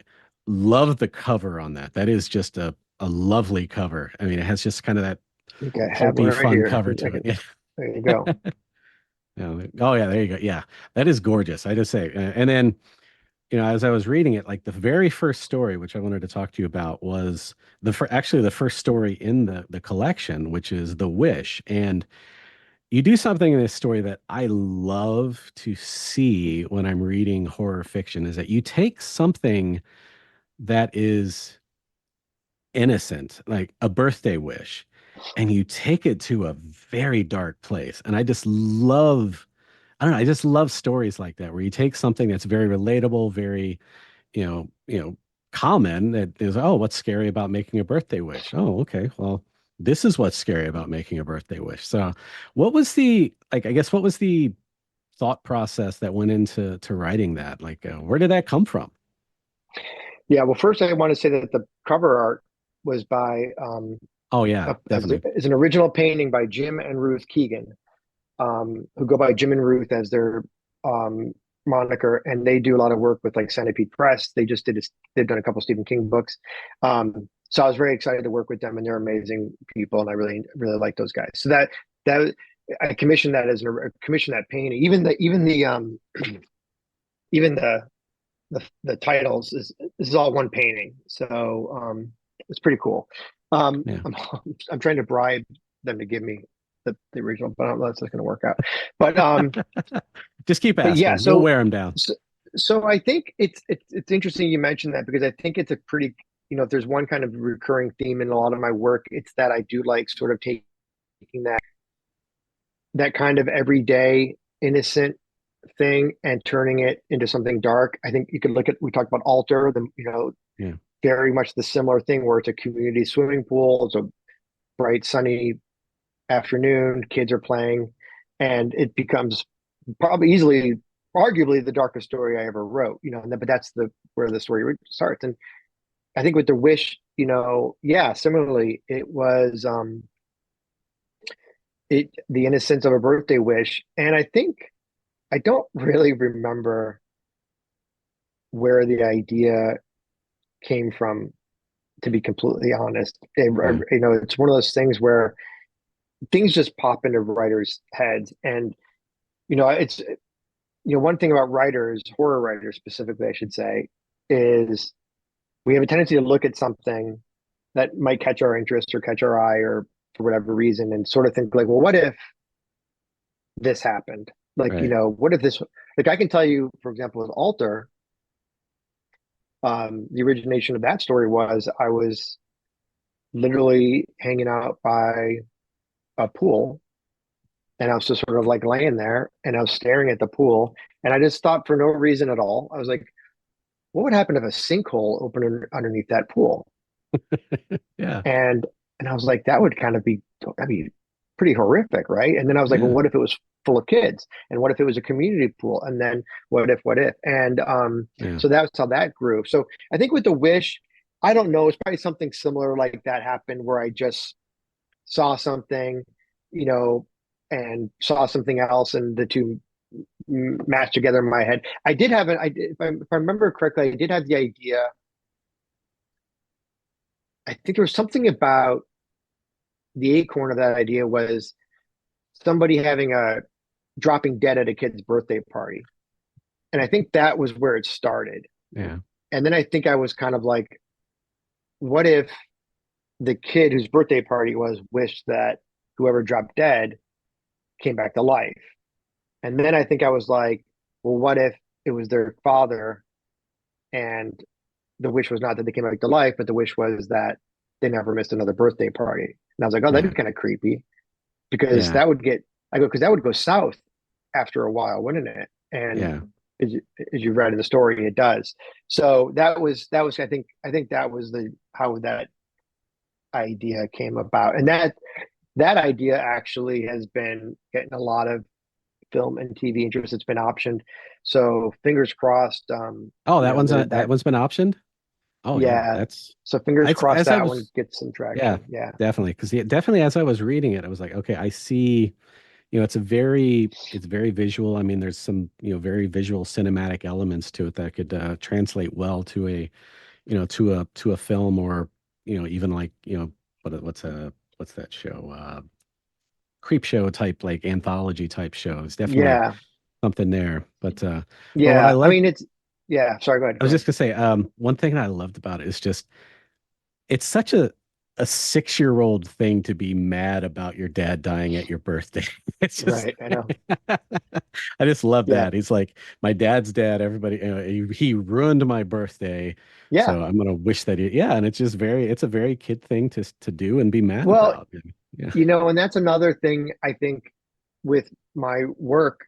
love the cover on that. That is just a lovely cover. I mean, it has just kind of that I think I have one pulpy, right fun here. cover I to can, it. there you go. Yeah. Oh yeah, there you go. Yeah, that is gorgeous. I just say, and then as I was reading it, like the very first story, which I wanted to talk to you about, was actually the first story in the collection, which is The Wish. And you do something in this story that I love to see when I'm reading horror fiction, is that you take something that is innocent, like a birthday wish, and you take it to a very dark place. And I just love, I don't know, I just love stories like that where you take something that's very relatable, very, common, that is, oh, what's scary about making a birthday wish? Oh, okay. Well, this is what's scary about making a birthday wish. So, what was the like, I guess what was the thought process that went into writing that? Like, where did that come from? Yeah, well, first I want to say that the cover art was by Oh yeah, definitely. is an original painting by Jim and Ruth Keegan, who go by Jim and Ruth as their um, moniker, and they do a lot of work with like Centipede Press. They've done a couple Stephen King books. So I was very excited to work with them, and they're amazing people, and I really like those guys. So that I commissioned that commissioned that painting. Even the titles is this is all one painting, so it's pretty cool. Yeah. I'm trying to bribe them to give me the original, but I don't know if that's going to work out. But Just keep but yeah, asking. We'll wear them down. so I think it's interesting you mentioned that because I think it's a pretty if there's one kind of recurring theme in a lot of my work, it's that I do like sort of taking that kind of everyday innocent thing and turning it into something dark. I think you could look at we talked about Alter, Yeah. very much the similar thing where it's a community swimming pool, it's a bright sunny afternoon, kids are playing, and it becomes probably easily arguably the darkest story I ever wrote, but that's the where the story starts. And I think with the wish, yeah, similarly, it was the innocence of a birthday wish. And I think I don't really remember where the idea came from, to be completely honest. Yeah. It's one of those things where things just pop into writers' heads. And, it's, one thing about writers, horror writers specifically, I should say, is we have a tendency to look at something that might catch our interest or catch our eye or for whatever reason and sort of think like, well, what if this happened? Like, Right. what if this, like I can tell you, for example, with Alter, the origination of that story was I was literally hanging out by a pool and I was just sort of like laying there and I was staring at the pool and I just thought for no reason at all. I was like, what would happen if a sinkhole opened underneath that pool? Yeah. And I was like, that'd be pretty horrific, right? And then I was like, well, Yeah. what if it was full of kids? And what if it was a community pool? And then what if? And Yeah. so that's how that grew. So I think with the wish, I don't know, it's probably something similar like that happened where I just saw something, you know, and saw something else, and the two matched together in my head. I did have an, I did, if I remember correctly, I did have the idea. I think there was something about the acorn of that idea was somebody having a dropping dead at a kid's birthday party. And I think that was where it started. Yeah. And then I think I was kind of like, what if the kid whose birthday party was wished that whoever dropped dead came back to life? And then I think I was like, well, what if it was their father and the wish was not that they came back to life, but the wish was that they never missed another birthday party? And I was like, oh, that'd Yeah. be kind of creepy because Yeah. that would get, I go, because that would go south after a while, wouldn't it? And Yeah. as you read in the story, it does. So I think that was the how that idea came about, and that idea actually has been getting a lot of film and TV interest. It's been optioned, so fingers crossed. Oh, that one's that That one's been optioned. Oh yeah, yeah. that's So fingers crossed as I that one was, gets some yeah, traction. Yeah, definitely, because definitely as I was reading it, I was like, okay, I see. It's very visual. I mean, there's some very visual cinematic elements to it that could translate well to to a film, or even like what's that show, creep show type, like anthology type shows. Definitely yeah, something there. But what I yeah. I like, mean, it's Yeah, sorry, go ahead, I go was ahead. just gonna say, one thing I loved about it is just it's such a 6-year-old thing to be mad about your dad dying at your birthday. It's just Right, I know. I just love Yeah, that. He's like, my dad's dad, everybody, he ruined my birthday. yeah. So I'm gonna wish that yeah, and it's just it's a very kid thing to do and be mad Well, about. Yeah. and that's another thing I think with my work,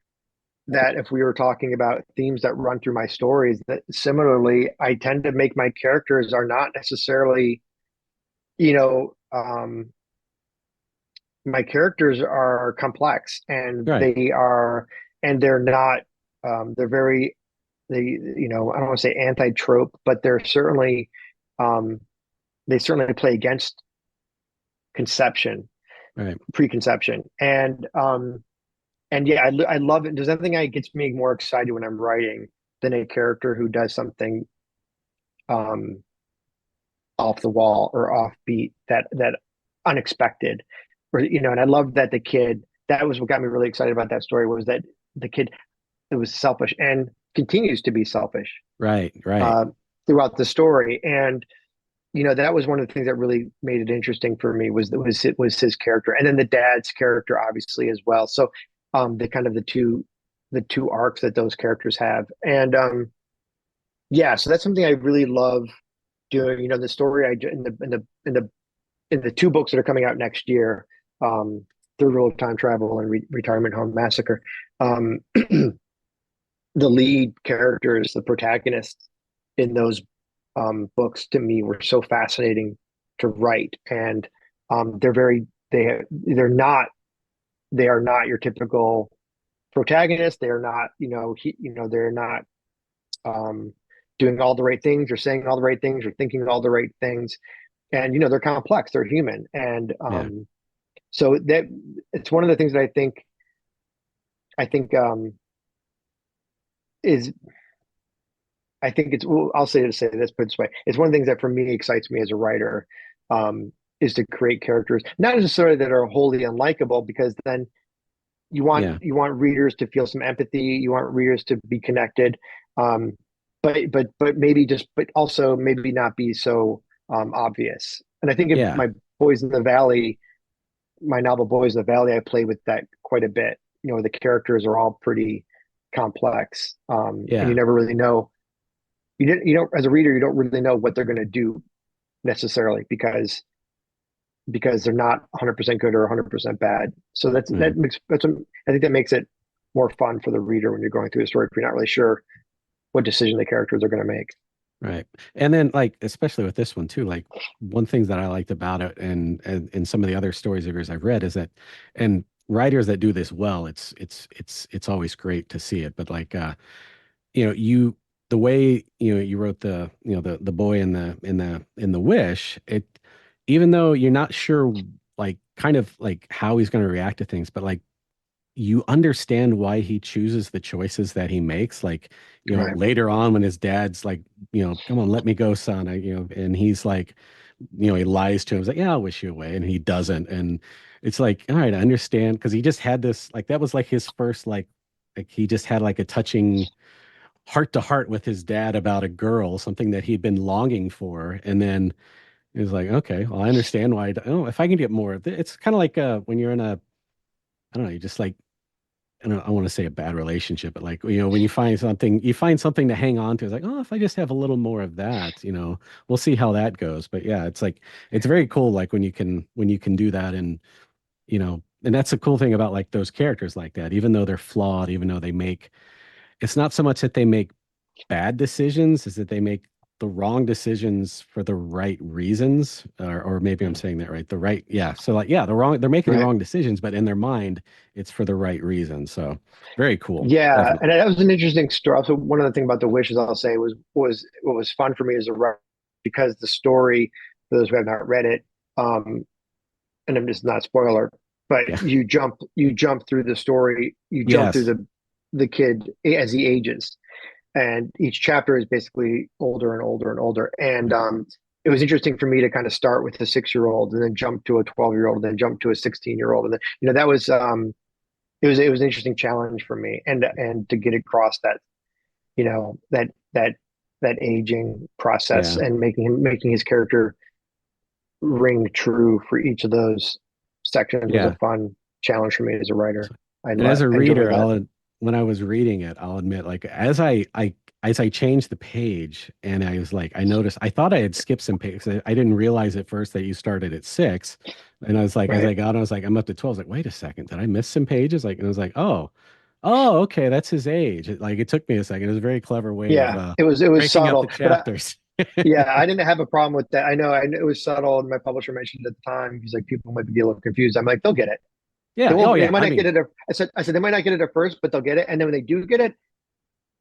that if we were talking about themes that run through my stories, that similarly, I tend to make my characters are not necessarily, you know, my characters are complex, and Right. they're not, they're very, I don't want to say anti-trope, but um, they certainly play against conception, Right. preconception. And yeah, I love it. There's nothing that gets me more excited when I'm writing than a character who does something um, off the wall or offbeat, that unexpected, or and I love that the kid. That was what got me really excited about that story, was that the kid, it was selfish and continues to be selfish Right. Right. uh, throughout the story. And that was one of the things that really made it interesting for me, was his character, and then the dad's character obviously as well. So the kind of the two arcs that those characters have. And yeah, so that's something I really love doing. The story I in the two books that are coming out next year, um Third Rule of Time Travel and Retirement Home Massacre. The lead characters, the protagonists in those books, to me, were so fascinating to write. And they're not, they are not your typical protagonist. They are not, they're not um, doing all the right things, or saying all the right things, or thinking all the right things. And they're complex, they're human. And Yeah. so that it's one of the things that I think is I think it's, well, I'll say this, put this way. It's one of the things that for me excites me as a writer, um, is to create characters, not necessarily that are wholly unlikable, because then you want Yeah. you want readers to feel some empathy, you want readers to be connected, um, but maybe just, but also maybe not be so obvious. And I think if Yeah. Boys in the Valley, my novel Boys in the Valley, I play with that quite a bit. The characters are all pretty complex, and you Yeah. never really know, you don't, as a reader, you don't really know what they're going to do necessarily, because they're not 100% good or 100% bad. So Yeah. I think that makes it more fun for the reader when you're going through a story, if you're not really sure what decision the characters are going to make. Right. And then like especially with this one too, like one thing that I liked about it and in some of the other stories of yours I've read is that and writers that do this well, it's always great to see it. But like you the way you wrote the boy in the wish, it even though you're not sure like kind of like how he's going to react to things, but like you understand why he chooses the choices that he makes. Like, Right. later on when his dad's like, come on, let me go, son. And he's like, he lies to him. He's like, yeah, I'll wish you away. And he doesn't. And it's like, all right, I understand. Cause he just had this, like, that was like his first, like he just had like a touching heart to heart with his dad about a girl, something that he'd been longing for. And then he was like, okay, well, I understand why. Oh, if I can get more, it's kind of like when you're in I don't know, you just like I want to say a bad relationship, but like, when you find something to hang on to. It's like, oh, if I just have a little more of that, we'll see how that goes. But yeah, it's like, it's very cool. Like when you can do that and that's the cool thing about like those characters like that, even though they're flawed, even though it's not so much that they make bad decisions, is that they make the wrong decisions for the right reasons, or maybe I'm saying that right. The right, yeah. So like, yeah, they're making the Right. wrong decisions, but in their mind, it's for the right reasons. So very cool, Yeah, and definitely. that was an interesting story. Also, one of the things about the wishes, I'll say, was what was fun for me as a writer, because the story, for those who have not read it, and I'm just not spoiler, but Yeah. you jump through the story, you jump through Yes. the kid as he ages, and each chapter is basically older and older and older. And it was interesting for me to kind of start with a 6-year-old, and then jump to a 12-year-old, and then jump to a 16-year-old, and then that was it was an interesting challenge for me, and to get across that aging process Yeah. and making his character ring true for each of those sections was a Yeah. fun challenge for me as a writer. And as a I enjoy reader, that. when I was reading it, I'll admit, like as I changed the page, and I was like, I noticed, I thought I had skipped some pages. I didn't realize at first that you started at 6, and I was like, as Right. I got, I was like, I'm up to 12. I was like, wait a second, did I miss some pages? Like, and I was like, oh, okay, that's his age. Like, it took me a second. It was a very clever way of Yeah, it was breaking up the subtle, but chapters. yeah, I didn't have a problem with that. I know it was subtle, and my publisher mentioned at the time he's like people might be a little confused. I'm like, they'll get it. They Yeah. Oh, won't. They yeah. might I not get mean, it. I said they might not get it at first, but they'll get it. And then when they do get it,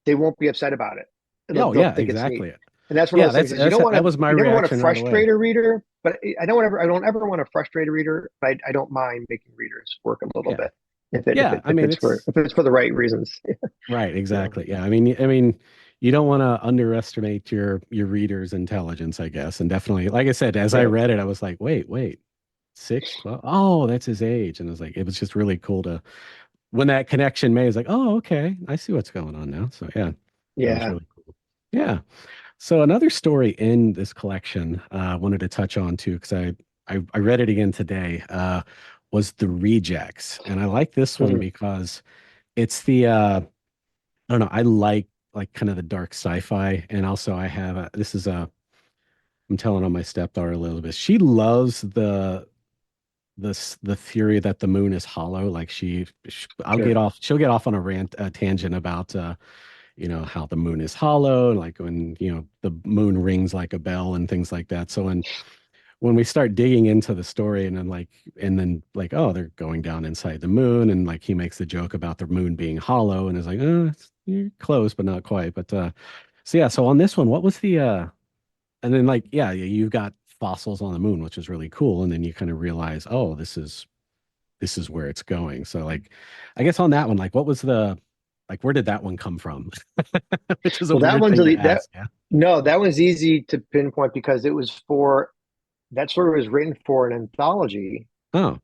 they won't be upset about it. oh, They'll yeah, think it's neat. exactly. And that's one of Yeah, those things is you don't want that to. was my You never want to reaction right away. frustrate a reader, but I don't ever want to frustrate a reader. But I don't mind making readers work a little Yeah. bit Yeah. I mean, it's if it's for the right reasons. right, Yeah. exactly. Yeah, I mean, you don't want to underestimate your reader's intelligence, I guess. And definitely, like I said, as I Right. read it, I was like, wait, 6, 12. Oh, that's his age. And it was just really cool to when that connection made, it's like, oh, okay, I see what's going on now. So yeah, that was Yeah. really cool. Yeah. So another story in this collection, I wanted to touch on too, because I read it again today, was The Rejects. And I like this one Mhm. because it's I don't know. I like kind of the dark sci-fi, and also I have this is I'm telling on my stepdaughter a little bit. She loves the theory that the moon is hollow. Like Sure. she'll get off on a tangent about how the moon is hollow, and like when the moon rings like a bell and things like that. So when we start digging into the story and then like, oh, they're going down inside the moon, and like he makes the joke about the moon being hollow, and is like, you're close but not quite. But so yeah, so on this one, what was the and then like, yeah, you've got fossils on the moon, which is really cool, and then you kind of realize, oh, this is where it's going. So like, I guess on that one, like, what was the like, where did that one come from? Which is a Well, that weird one's thing to that ask. Yeah. no, that one's easy to pinpoint because it was for that story was written for an anthology, Oh,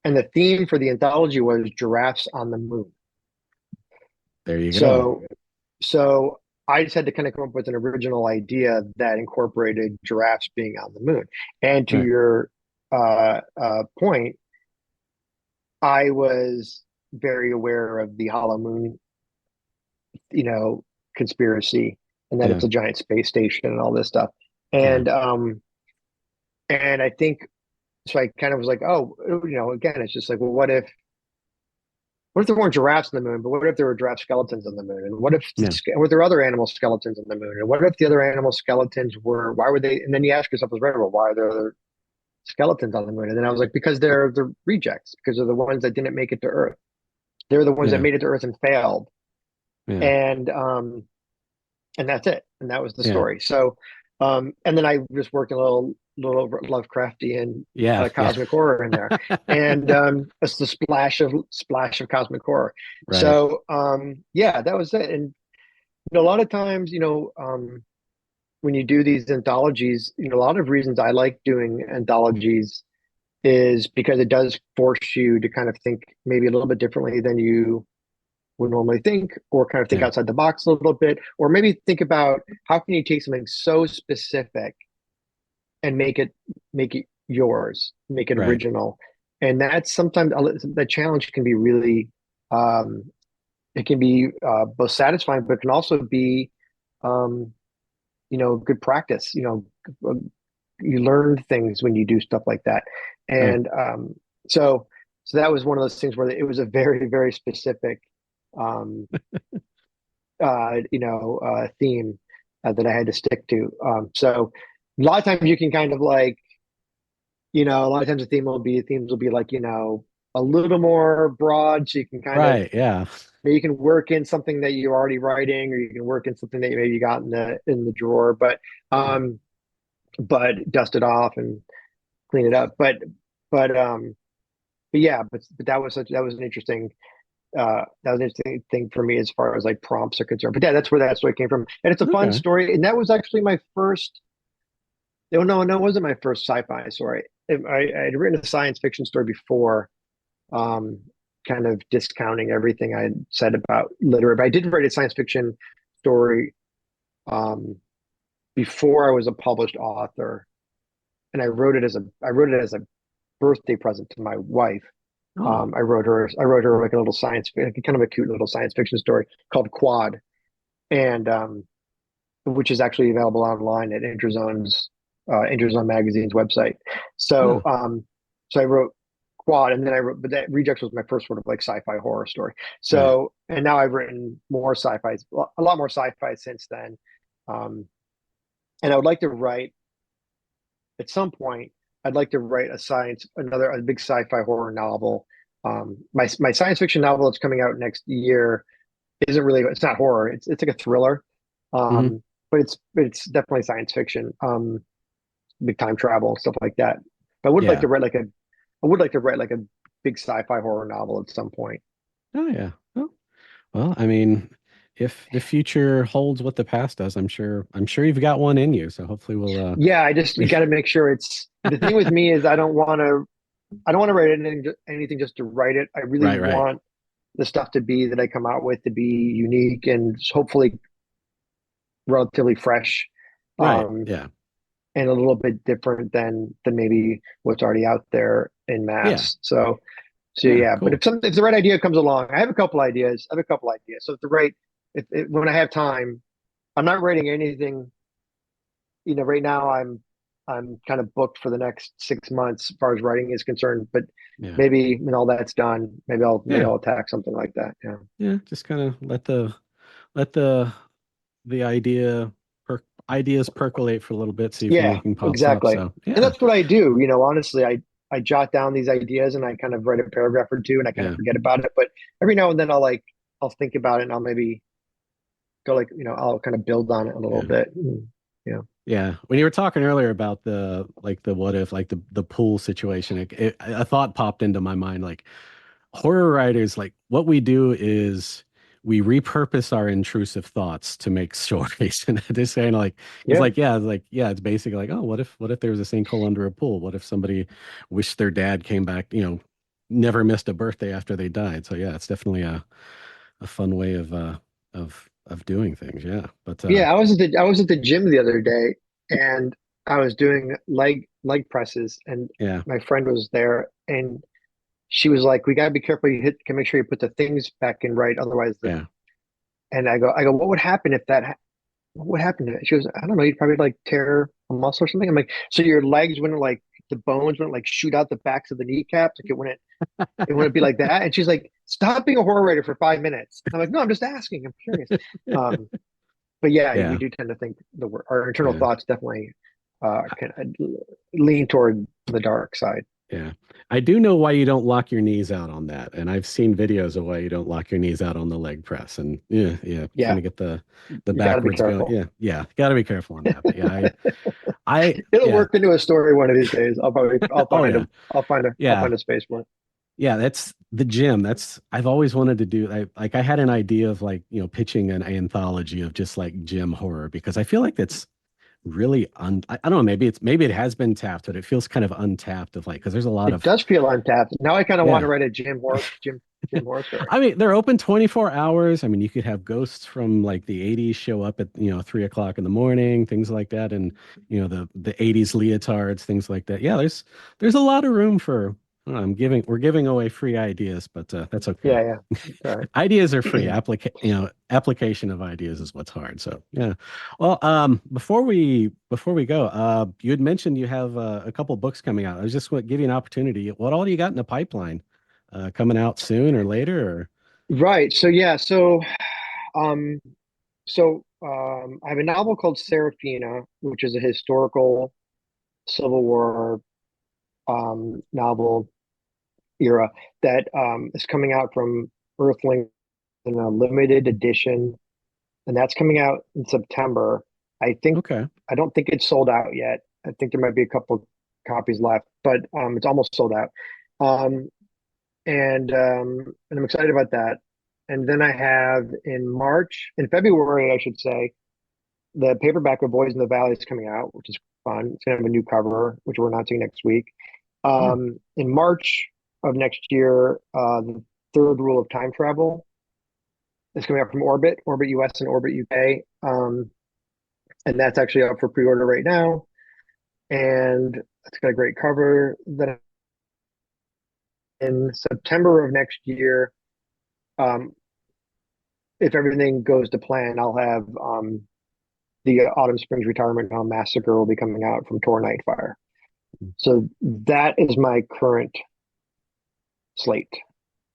and the theme for the anthology was giraffes on the moon. there you go. So so I just had to kind of come up with an original idea that incorporated giraffes being on the moon. And to Right. your point, I was very aware of the hollow moon, you know, conspiracy and that Yeah. it's a giant space station and all this stuff. Yeah. And I think so I kind of was like, oh, again, it's just like, well, what if there weren't giraffes on the moon, but what if there were giraffe skeletons on the moon? And Yeah. were there other animal skeletons on the moon? And what if the other animal skeletons why were they? And then you ask yourself as a writer, well, why are there other skeletons on the moon? And then I was like, because they're the rejects, because they're the ones that didn't make it to Earth. They're the ones that Yeah. made it to Earth and failed. Yeah. And and that's it. And that was the Yeah. story. So and then I just worked a little Lovecraftian Yeah. Yeah. cosmic horror in there, and it's the splash of cosmic horror. Right. So yeah, that was it. And a lot of times, when you do these anthologies, a lot of reasons I like doing anthologies is because it does force you to kind of think maybe a little bit differently than you would normally think, or kind of think Yeah. outside the box a little bit, or maybe think about how can you take something so specific and make it yours, make it Right. original. And that's sometimes the challenge can be really um, it can be both satisfying, but it can also be um, good practice. You learn things when you do stuff like that, Right. and so so that was one of those things where it was a very very specific um, theme that I had to stick to. So a lot of times you can kind of like, a lot of times the themes will be like, a little more broad, so you can kind of Right. Yeah. maybe you can work in something that you're already writing, or you can work in something that maybe you got in the drawer, Yeah. but dust it off and clean it up. But but yeah, but that was an interesting thing for me as far as like prompts are concerned. But yeah, that's where that story came from, and it's a fun Okay. story. And that was actually my first. No, it wasn't my first sci-fi story. I had written a science fiction story before, um, kind of discounting everything I had said about literary. But I did write a science fiction story um, before I was a published author, and I wrote it as a birthday present to my wife. Oh, I wrote her like a little like kind of a cute little science fiction story called Quad, and which is actually available online at Interzone Magazine's website. So, yeah, so I wrote Quad, and then I wrote, but that Rejects was my first sort of like sci-fi horror story. right. So, and now I've written more sci-fi, a lot more sci-fi since then. Um, and I would like to write at some point. I'd like to write a big sci-fi horror novel. My science fiction novel that's coming out next year isn't really, it's not horror. It's like a thriller. Hmm. But it's definitely science fiction. Big time travel, stuff like that. But Yeah. I would like to write like a big sci-fi horror novel at some point. Oh, yeah. Oh, well, I mean, if the future holds what the past does, I'm sure you've got one in you. So hopefully Yeah, I just we, got to make sure it's the thing with me is I don't want to write anything just to write it. I really right, right, want the stuff to be that I come out with to be unique and hopefully relatively fresh, right. um, Yeah. and a little bit different than maybe what's already out there in Yeah. mass. So Yeah. yeah, but Cool. if the right idea comes along, I have a couple ideas. I have a couple ideas. So if the right if when I have time, I'm not writing anything. Right now I'm kind of booked for the next 6 months as far as writing is concerned. But Yeah. maybe when all that's done, maybe Yeah. I'll attack something like that. Yeah. Yeah. Just kind of let the ideas percolate for a little bit, see if Yeah, anything pops up. exactly. So And yeah. that's what I do. Honestly, I jot down these ideas and I kind of write a paragraph or two and I kind of Yeah. forget about it. But every now and then I'll think about it and I'll maybe go I'll kind of build on it a little Yeah. bit. Yeah. Yeah, when you were talking earlier about the what if like the pool situation, a thought popped into my mind. Like horror writers, like what we do is we repurpose our intrusive thoughts to make stories, and just saying like, because Yeah. yeah, it's basically like, oh, what if there was a sinkhole under a pool? What if somebody wished their dad came back, never missed a birthday after they died? So yeah, it's definitely a fun way of doing things. Yeah, but Yeah, I was at the gym the other day and I was doing leg presses and yeah, my friend was there and she was like, "We gotta be careful. Can make sure you put the things back in right, otherwise the." yeah. And I go, what would happen if what would happen to it? She goes, I don't know. You'd probably like tear a muscle or something. I'm like, so your legs wouldn't like the bones wouldn't like shoot out the backs of the kneecaps, like it wouldn't be like that. And she's like, stop being a horror writer for 5 minutes. I'm like, no, I'm just asking. I'm curious. Um, but yeah, we Yeah, do tend to think our internal yeah, thoughts definitely can lean toward the dark side. yeah. I do know why you don't lock your knees out on that, and I've seen videos of why you don't lock your knees out on the leg press, and yeah, yeah, kind Yeah, of get the you got to be backwards going. careful. Yeah, yeah, got to be careful on that. But yeah, It'll yeah. work into a story one of these days. Oh yeah, I'll yeah, find a space for it. yeah. That's the gym. That's I've always wanted to do. I had an idea of like pitching an anthology of just like gym horror because I feel like that's really I don't know, maybe it has been tapped, but it feels kind of untapped of like because there's a lot It of does feel untapped. Now I kind of want to yeah. write a gym horror story. I mean, they're open 24 hours. I mean, you could have ghosts from like the 80s show up at 3 o'clock in the morning, things like that, and the 80s leotards, things like that. Yeah, there's a lot of room for. We're giving away free ideas, but that's okay. Yeah, yeah. It's all Ideas are free. right. Application of ideas is what's hard. So yeah. Well, before we go, you had mentioned you have a couple books coming out. I was just want to give you an opportunity. What all do you got in the pipeline? Coming out soon or later? Or Right. So yeah. Um, I have a novel called Serafina, which is a historical Civil War novel era that is coming out from Earthling in a limited edition, and that's coming out in September. I think okay, I don't think it's sold out yet. I think there might be a couple copies left, but it's almost sold out. Um, and I'm excited about that. And then I have in February, I should say, the paperback of Boys in the Valley is coming out, which is fun. It's gonna have a new cover, which we're announcing next week. yeah, In March of next year, the third rule of time travel It's coming out from Orbit US and Orbit UK. And that's actually up for pre-order right now. And it's got a great cover. Then in September of next year, um, if everything goes to plan, I'll have the Autumn Springs Retirement Home Massacre will be coming out from Tor Nightfire. So that is my current slate.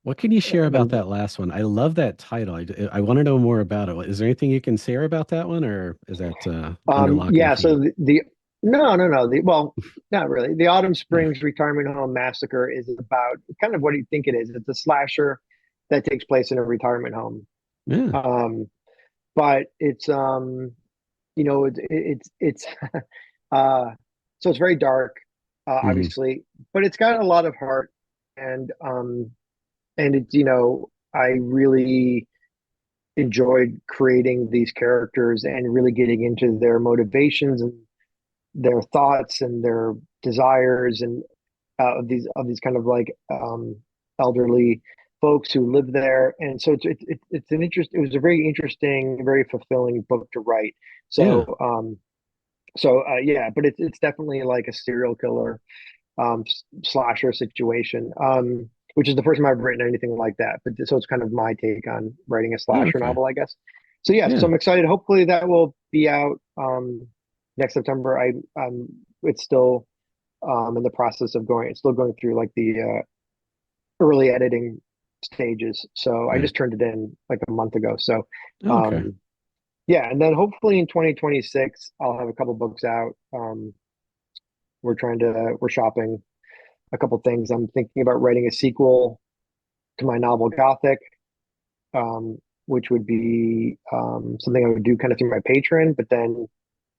What can you share about And that last one? I love that title. I want to know more about it. Is there anything you can share about that one, or is that under lock and yeah, so key? the no, no, no. Well, not really. The Autumn Yeah. Springs Retirement Home Massacre is about kind of what do you think it is? It's a slasher that takes place in a retirement home. Yeah. Um, but it's it's uh so it's very dark, Hmm. obviously, but it's got a lot of heart and it's I really enjoyed creating these characters and really getting into their motivations and their thoughts and their desires and of these kind of like elderly folks who live there. And so it's an interest. It was a very interesting, very fulfilling book to write. Yeah. So yeah, but it's definitely like a serial killer slasher situation. Which is the first time I've written anything like that. But so it's kind of my take on writing a Oh, slasher okay. novel, I guess. So yeah, so Yeah. I'm excited. Hopefully that will be out next September. It's still in the process of going. It's still going through like the early editing stages. So I Right. just turned it in like a month ago. So Oh, okay. um, yeah, and then hopefully in 2026 I'll have a couple books out. We're shopping a couple things. I'm thinking about writing a sequel to my novel Gothic, um, which would be something I would do kind of through my Patreon, but then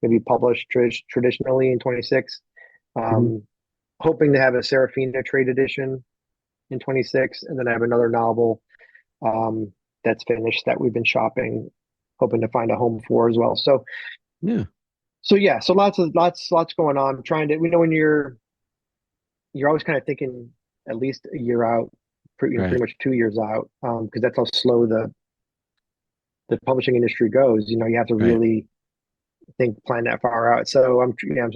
maybe published traditionally in 26. Hmm. Um, hoping to have a Serafina trade edition in 26, and then I have another novel um, that's finished that we've been shopping, hoping to find a home for as well. Yeah. So yeah, so lots going on. Trying to, when you're always kind of thinking at least a year out, Right. pretty much 2 years out, because that's how slow the publishing industry goes. You have to Right. really plan that far out. So I'm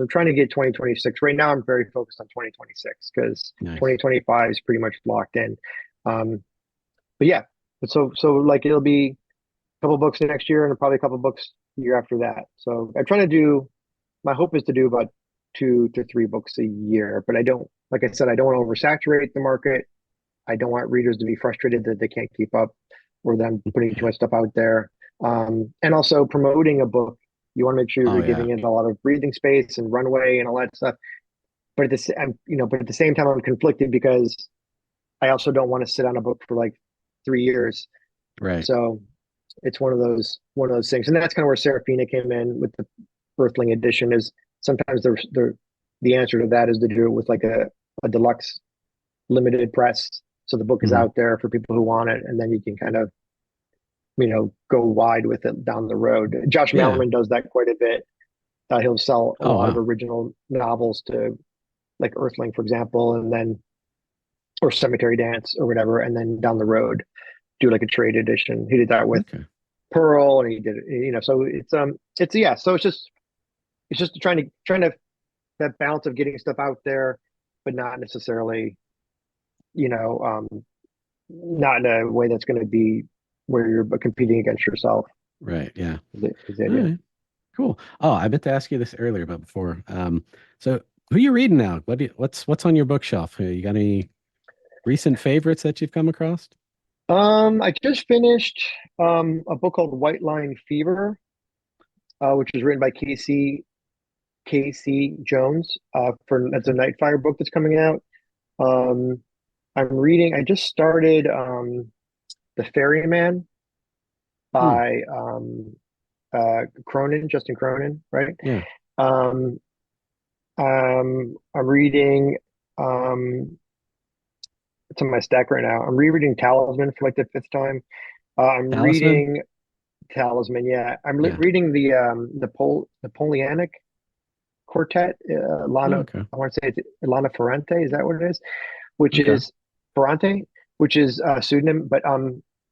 trying to get 2026. Right now, I'm very focused on 2026 because Nice. 2025 is pretty much locked in. Um, but yeah, so like it'll be a couple books next year and probably a couple books the year after that. So I'm trying to do. My hope is to do about 2 to 3 books a year, but I don't. Like I said, I don't want to oversaturate the market. I don't want readers to be frustrated that they can't keep up or them putting too Yeah. much stuff out there. And also promoting a book, you want to make sure Oh, you're yeah. giving it a lot of breathing space and runway and all that stuff. But at the same time, I'm conflicted because I also don't want to sit on a book for like 3 years. Right. So it's one of those things, and that's kind of where Serafina came in with the Earthling edition. Is sometimes the answer to that is to do it with like a deluxe limited press. So the book is Hmm. out there for people who want it, and then you can kind of go wide with it down the road. Josh Yeah. Malerman does that quite a bit. He'll sell a Oh, lot of wow. original novels to like Earthling, for example, and then or Cemetery Dance or whatever, and then down the road do like a trade edition. He did that with Okay. Pearl, and he did So it's yeah. So it's just trying to that balance of getting stuff out there, but not necessarily you know not in a way that's going to be where you're competing against yourself. Right. Yeah. Is the All idea. right. Cool. Oh, I meant to ask you this earlier, but before. So who are you reading now? What's on your bookshelf? You got any recent favorites that you've come across? I just finished a book called White Line Fever, which was written by Casey Jones. For That's a Nightfire book that's coming out. Um, I just started The Ferryman Hmm. by Justin Cronin, right? Yeah. Um, I'm reading it's on my stack right now. I'm rereading Talisman for like the fifth time. I'm Talisman? reading Talisman. Yeah, I'm Yeah. reading the Napoleonic Quartet. Oh, Lana, okay. I want to say it's Lana Ferrante. Is that what it is? Which Okay. is Ferrante, which is a pseudonym. But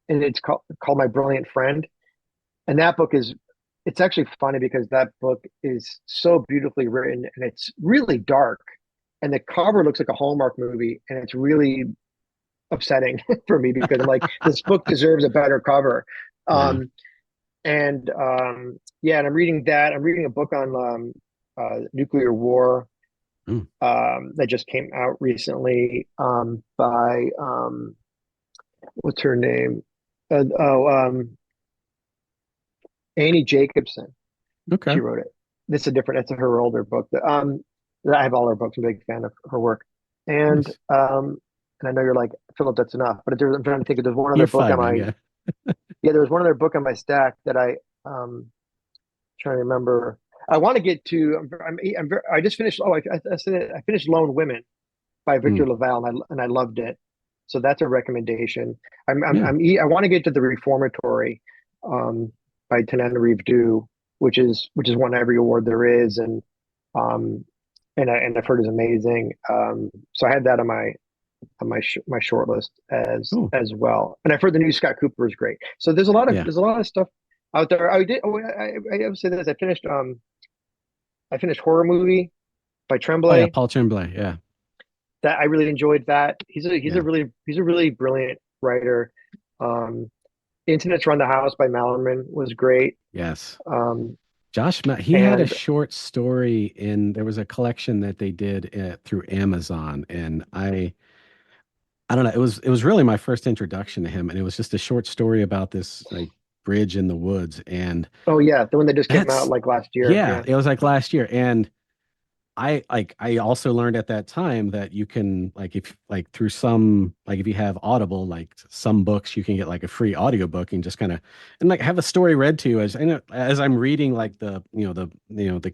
and it's called My Brilliant Friend. And that book is, it's actually funny because that book is so beautifully written and it's really dark. And the cover looks like a Hallmark movie, and it's really upsetting for me because I'm like, this book deserves a better cover. Yeah. Um, yeah, and I'm reading that. I'm reading a book on nuclear war Mm. that just came out recently by what's her name? Annie Jacobson. She Okay. wrote it. This is a different. It's her older book. I have all her books. I'm a big fan of her work, and Nice. and I know you're like Philip. That's enough. But I'm trying to think. There's one other You're book fine, on man. my Yeah. yeah. There was one other book on my stack that I trying to remember. I want to get to. I just finished. Oh, I said it, I finished Lone Women by Victor Mm. LaValle, and I loved it. So that's a recommendation. Yeah. I want to get to the Reformatory by Tananarive Due, which is won every award there is, um, and I've heard is amazing. So I had that on my short list Cool. as well. And I've heard the new Scott Cooper is great. So Yeah. there's a lot of stuff out there. I did. Oh, I would say this. I finished Horror Movie by Oh yeah, Tremblay. Paul Tremblay. Yeah. That I really enjoyed that. Yeah. He's a really brilliant writer. Um, Internet's Run the House by Mallerman was great. Yes. Um, He had a and short story in there was a collection that they did through Amazon, and I don't know, it was really my first introduction to him, and it was just a short story about this like bridge in the woods, and oh yeah, the one that just came out that's like last year. yeah, Yeah. it was like last year, and I also learned at that time that you can like if like through some like if you have Audible like some books you can get like a free audiobook and just kind of and like have a story read to you as I'm reading like the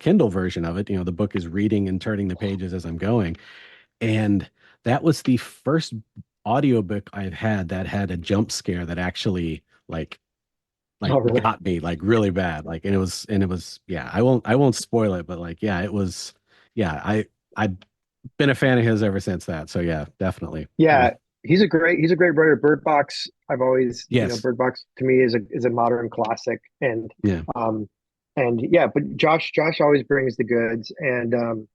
Kindle version of it, the book is reading and turning the pages as I'm going. And that was the first audiobook I've had that had a jump scare that actually like Oh really? got me like really bad. Like and it was yeah, I won't spoil it, but like yeah, it was yeah, I've been a fan of his ever since that. So yeah, definitely. Yeah. Yeah. He's a great writer. Bird Box. I've always Yes. Bird Box to me is a modern classic. Yeah. Um and yeah, but Josh always brings the goods. And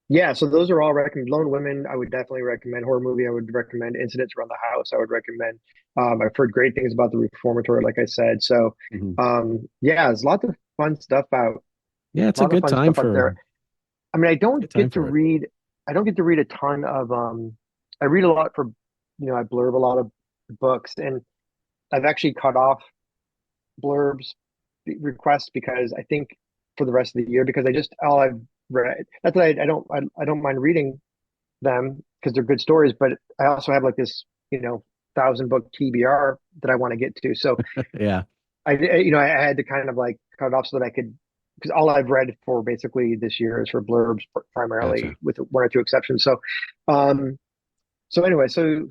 yeah, so those are all recommend. Lone Women, I would definitely recommend. Horror Movie, I would recommend. Incidents Around the House, I would recommend. I've heard great things about the Reformatory, like I said. So, Mhm. yeah, there's lots of fun stuff out. Yeah, it's A a lot of good fun time stuff out for there. I mean, good time for it. I don't get to read a ton of. I read a lot for, I blurb a lot of books, and I've actually cut off blurbs requests because I think for the rest of the year because I just all I've read. That's why I don't mind reading them because they're good stories, but I also have like this, 1,000 book TBR that I want to get to. So Yeah. I had to kind of like cut it off so that I could, because all I've read for basically this year is for blurbs primarily Gotcha. with one or two exceptions. Um, so anyway, so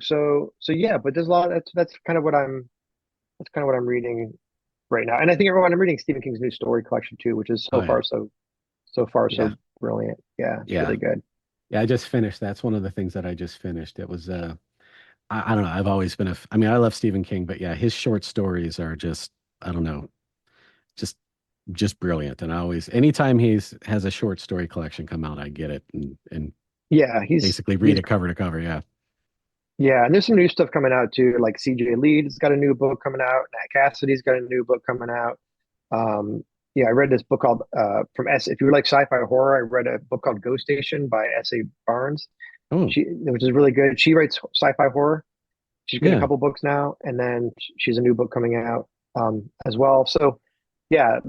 yeah, but there's a lot. That's kind of what I'm reading right now, and I think everyone I'm reading Stephen King's new story collection too, which is Oh yeah. so far Yeah. so brilliant. Yeah, it's Yeah. really good. Yeah, I just finished. That's one of the things that I just finished. It was I don't know. I've always been I mean, I love Stephen King, but yeah, his short stories are just, I don't know, just just brilliant. And I always, anytime he's has a short story collection come out, I get it and Yeah, basically read he's it cover to cover. Yeah. Yeah, and there's some new stuff coming out too. Like CJ Leeds got a new book coming out. Nat Cassidy's got a new book coming out. Yeah, I read this book called from S. If you like sci-fi horror, I read a book called Ghost Station by S.A. Barnes. Oh, Which is really good. She writes sci-fi horror. She's got a yeah. couple books now, and then she's a new book coming out as well. So yeah,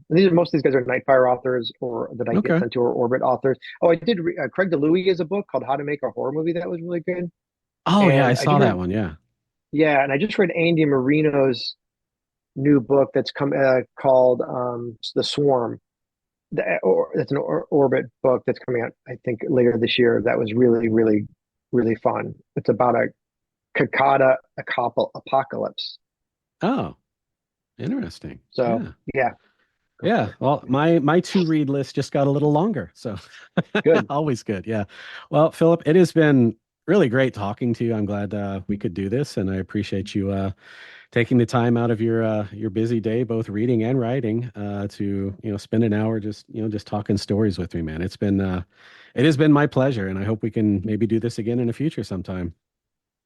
these are most of these guys are Nightfire authors or that I get Okay. sent to or Orbit authors. Oh, I did. Craig DeLuey is a book called How to Make a Horror Movie that was really good. Oh, yeah, I And I saw just that read one. Yeah. Yeah, and I just read Andy Marino's new book that's come called The Swarm. That's an Orbit book that's coming out, I think, later this year. That was really, really, really fun. It's about a cicada apocalypse. Oh, interesting. So Yeah. yeah, go Yeah. for it. Well, my to read list just got a little longer. So Good. always good. Yeah. Well, Philip, it has been really great talking to you. I'm glad we could do this, and I appreciate you taking the time out of your busy day, both reading and writing, to spend an hour just just talking stories with me, man. It has been my pleasure, and I hope we can maybe do this again in the future sometime.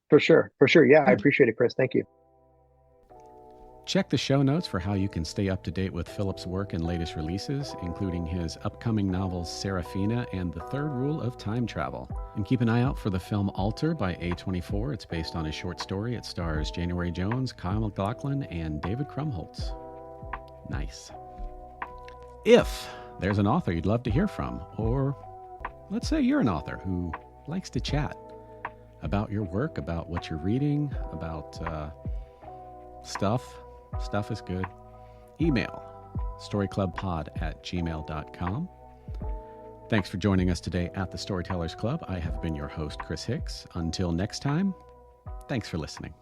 For sure. For sure. Yeah, I Yeah. appreciate it, Chris. Thank you. Check the show notes for how you can stay up to date with Philip's work and latest releases, including his upcoming novels Serafina and The Third Rule of Time Travel. And keep an eye out for the film Alter by A24. It's based on a short story. It stars January Jones, Kyle MacLachlan, and David Krumholtz. Nice. If there's an author you'd love to hear from, or let's say you're an author who likes to chat about your work, about what you're reading, about stuff. Stuff is good. Email storyclubpod@gmail.com. Thanks for joining us today at the Storytellers Club. I have been your host, Chris Hicks. Until next time, thanks for listening.